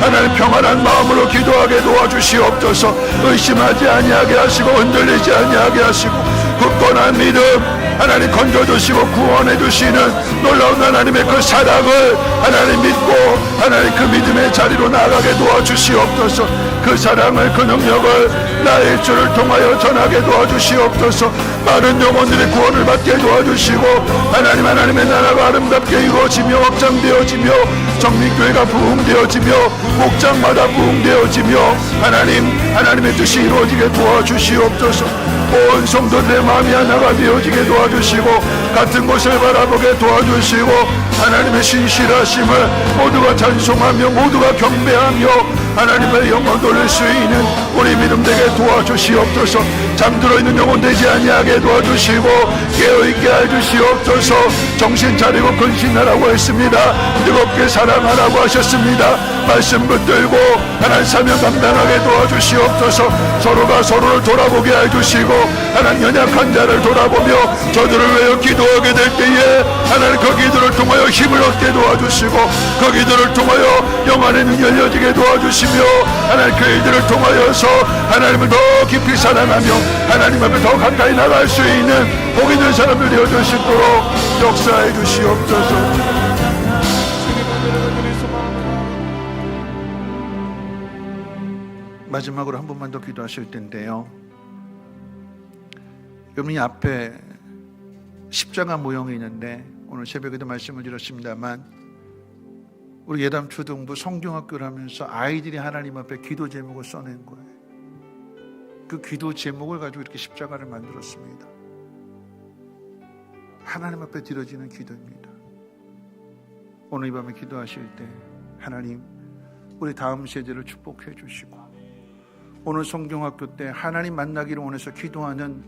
하나님 평안한 마음으로 기도하게 도와주시옵소서. 의심하지 아니하게 하시고 흔들리지 아니하게 하시고 굳건한 믿음 하나님 건져주시고 구원해주시는 놀라운 하나님의 그 사랑을 하나님 믿고 하나님 그 믿음의 자리로 나아가게 도와주시옵소서. 그 사랑을 그 능력을 나의 주를 통하여 전하게 도와주시옵소서. 많은 영혼들의 구원을 받게 도와주시고 하나님의 나라가 아름답게 이루어지며 확장되어지며 정민교회가 부흥되어지며 목장마다 부흥되어지며 하나님의 뜻이 이루어지게 도와주시옵소서. 온 성도들의 마음이 하나가 되어지게 도와주시고 같은 곳을 바라보게 도와주시고 하나님의 신실하심을 모두가 찬송하며 모두가 경배하며 하나님의 영광 돌릴 수 있는 우리 믿음 되게 도와주시옵소서. 잠들어 있는 영혼 되지 아니하게 도와주시고 깨어있게 해주시옵소서. 정신 차리고 근신하라고 했습니다. 뜨겁게 사랑하라고 하셨습니다. 말씀 붙들고 하나님 사명 감당하게 도와주시옵소서. 서로가 서로를 돌아보게 해주시고 하나님 연약한 자를 돌아보며 저들을 위하여 기도하게 될 때에 하나님 그 기도를 통하여 힘을 얻게 도와주시고 그 기도를 통하여 영안의 눈이 열려지게 도와주시며 하나님 그 일들을 통하여서 하나님을 더 깊이 사랑하며 하나님 앞에 더 가까이 나갈 수 있는 복 있는 사람들 되어줄 수 있도록 역사해 주시옵소서. 마지막으로 한 번만 더 기도하실 텐데요. 여러분 이 앞에 십자가 모형이 있는데 오늘 새벽에도 말씀을 드렸습니다만 우리 예담 초등부 성경학교를 하면서 아이들이 하나님 앞에 기도 제목을 써낸 거예요. 그 기도 제목을 가지고 이렇게 십자가를 만들었습니다. 하나님 앞에 드려지는 기도입니다. 오늘 이 밤에 기도하실 때 하나님 우리 다음 세대를 축복해 주시고 오늘 성경학교 때 하나님 만나기를 원해서 기도하는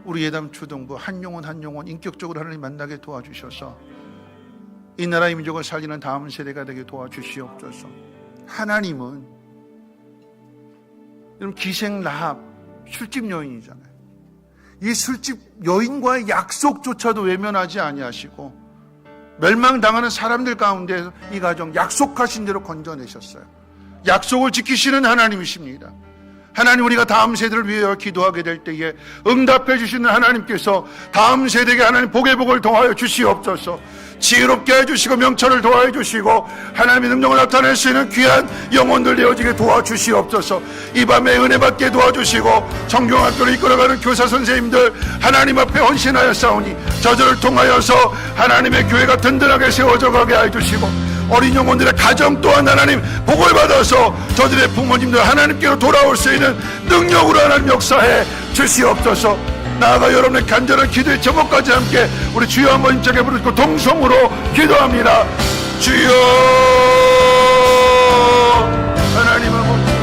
우리 예담 초등부 한 영혼 인격적으로 하나님 만나게 도와주셔서 이 나라의 민족을 살리는 다음 세대가 되게 도와주시옵소서. 하나님은 여러분 기생 라합 술집 여인이잖아요. 이 술집 여인과의 약속조차도 외면하지 아니하시고 멸망당하는 사람들 가운데 이 가정 약속하신 대로 건져내셨어요. 약속을 지키시는 하나님이십니다. 하나님 우리가 다음 세대를 위하여 기도하게 될 때에 응답해 주시는 하나님께서 다음 세대에게 하나님 복의 복을 더하여 주시옵소서. 지혜롭게 해주시고 명철을 더하여 주시고 하나님의 능력을 나타낼 수 있는 귀한 영혼들 되어지게 도와주시옵소서. 이 밤에 은혜 받게 도와주시고 성경학교를 이끌어가는 교사 선생님들 하나님 앞에 헌신하여 싸우니 저들을 통하여서 하나님의 교회가 든든하게 세워져 가게 해주시고 어린 영혼들의 가정 또한 하나님 복을 받아서 저들의 부모님들 하나님께로 돌아올 수 있는 능력으로 하나님 역사해 주시옵소서. 나아가 여러분의 간절한 기도의 제목까지 함께 우리 주여 한번 힘차게 부르고 동성으로 기도합니다. 주여 하나님 아버지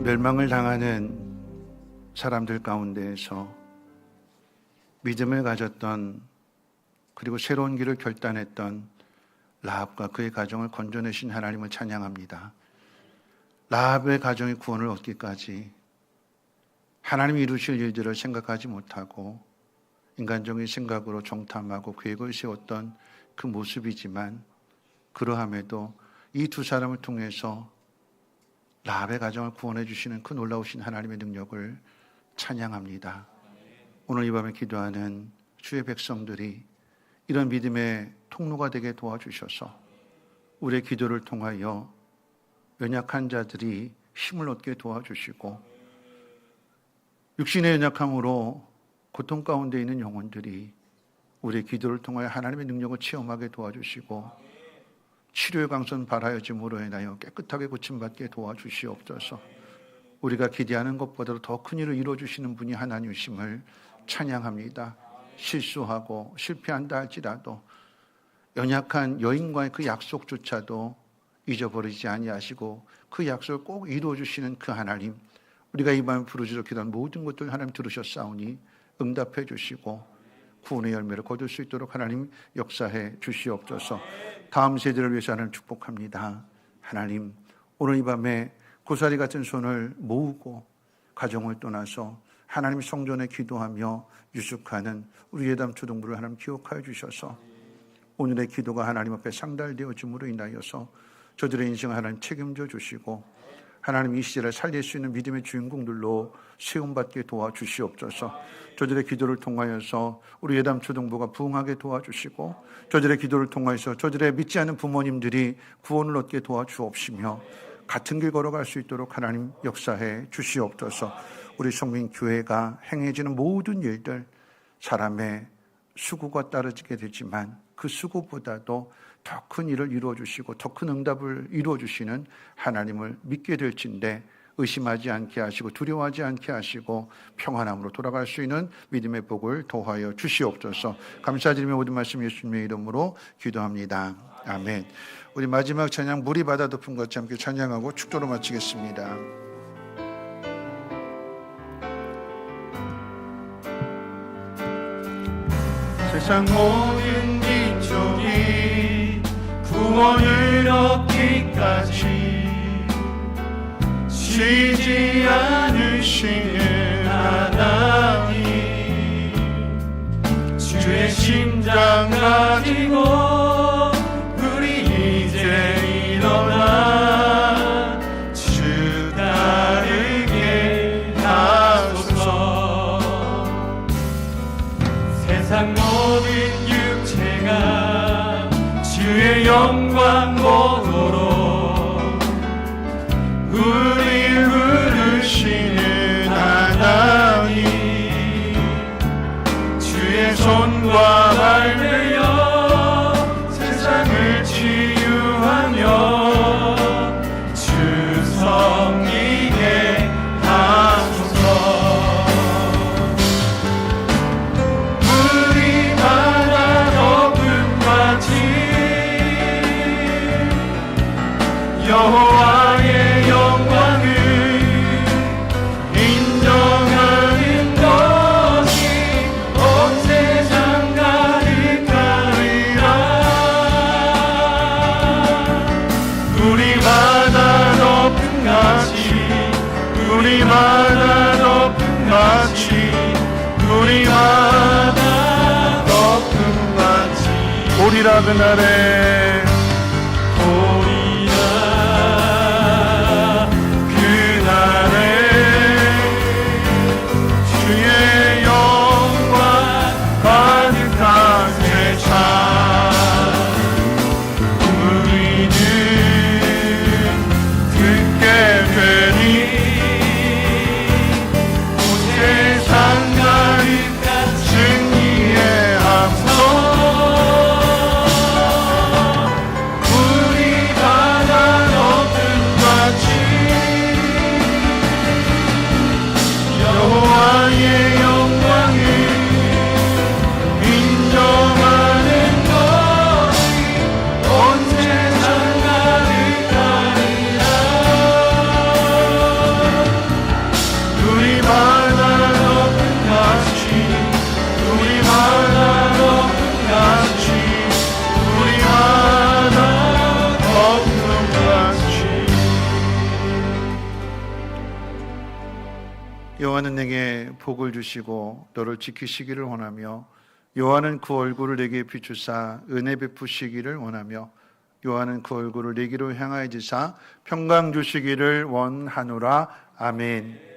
멸망을 당하는 사람들 가운데에서 믿음을 가졌던 그리고 새로운 길을 결단했던 라합과 그의 가정을 건져내신 하나님을 찬양합니다. 라합의 가정이 구원을 얻기까지 하나님이 이루실 일들을 생각하지 못하고 인간적인 생각으로 정탐하고 계획을 세웠던 그 모습이지만 그러함에도 이 두 사람을 통해서 라합의 가정을 구원해 주시는 그 놀라우신 하나님의 능력을 찬양합니다. 오늘 이 밤에 기도하는 주의 백성들이 이런 믿음의 통로가 되게 도와주셔서 우리의 기도를 통하여 연약한 자들이 힘을 얻게 도와주시고 육신의 연약함으로 고통 가운데 있는 영혼들이 우리의 기도를 통하여 하나님의 능력을 체험하게 도와주시고 치료의 강선 발하여짐으로 인하여 깨끗하게 고침받게 도와주시옵소서. 우리가 기대하는 것보다도 더 큰 일을 이루어주시는 분이 하나님이심을 찬양합니다. 실수하고 실패한다 할지라도 연약한 여인과의 그 약속조차도 잊어버리지 아니하시고 그 약속을 꼭 이루어주시는 그 하나님, 우리가 이 밤에 부르짖어 기도한 모든 것들 하나님 들으셨사오니 응답해 주시고 구원의 열매를 거둘 수 있도록 하나님 역사해 주시옵소서. 다음 세대를 위해서 하나님 축복합니다. 하나님, 오늘 이 밤에 고사리 같은 손을 모으고 가정을 떠나서 하나님 성전에 기도하며 유숙하는 우리 예담 초등부를 하나님 기억하여 주셔서 오늘의 기도가 하나님 앞에 상달되어짐으로 인하여서 저들의 인생을 하나님 책임져 주시고 하나님 이 시대를 살릴 수 있는 믿음의 주인공들로 세움받게 도와주시옵소서. 저들의 기도를 통하여서 우리 예담 초등부가 부흥하게 도와주시고 저들의 기도를 통하여서 저들의 믿지 않는 부모님들이 구원을 얻게 도와주옵시며 같은 길 걸어갈 수 있도록 하나님 역사해 주시옵소서. 우리 성민교회가 행해지는 모든 일들 사람의 수고가 따르게 되지만 그 수고보다도 더 큰 일을 이루어주시고 더 큰 응답을 이루어주시는 하나님을 믿게 될진데 의심하지 않게 하시고 두려워하지 않게 하시고 평안함으로 돌아갈 수 있는 믿음의 복을 더하여 주시옵소서. 감사드리며 모든 말씀 예수님의 이름으로 기도합니다. 아멘. 우리 마지막 찬양 물이 바다 덮은 것과 함께 찬양하고 축도로 마치겠습니다. 세상 모든 민족이 구원을 얻기까지 쉬지 않으시는 하나님, 주의 심장 가지고 우리 이제 일어나 주 따르게 하소서. 세상 모든 육체가 주의 영광 보도록 우리 부르시는 하나님, 주의 손과 발 되어 세상을 치유하며 주 섬기게 하소서. 물이 바다 덮음 같이 여호와의 영광을 인정하는 것이 온 세상 가득하리라. 우리 바다 높은 같이 우리 바다 높은 같이 우리 바다 높은 같이 오리라 그날에 오리라 그날에 주의 영광 가득한 세상 우리는 듣게 되리 세상 가득한 승리의 함성 우리 바다 높은 같이 여호와의 영광을 인정하는 것이 온 세상 가득하리라. 우리 바다 높은 같이 우리 바다 높은 같이 우리 바다 높은 같이 여호와는 내게 복을 주시고 너를 지키시기를 원하며 여호와는 그 얼굴을 내게 비추사 은혜 베푸시기를 원하며 여호와는 그 얼굴을 내게로 향하여 지사 평강 주시기를 원하노라. 아멘.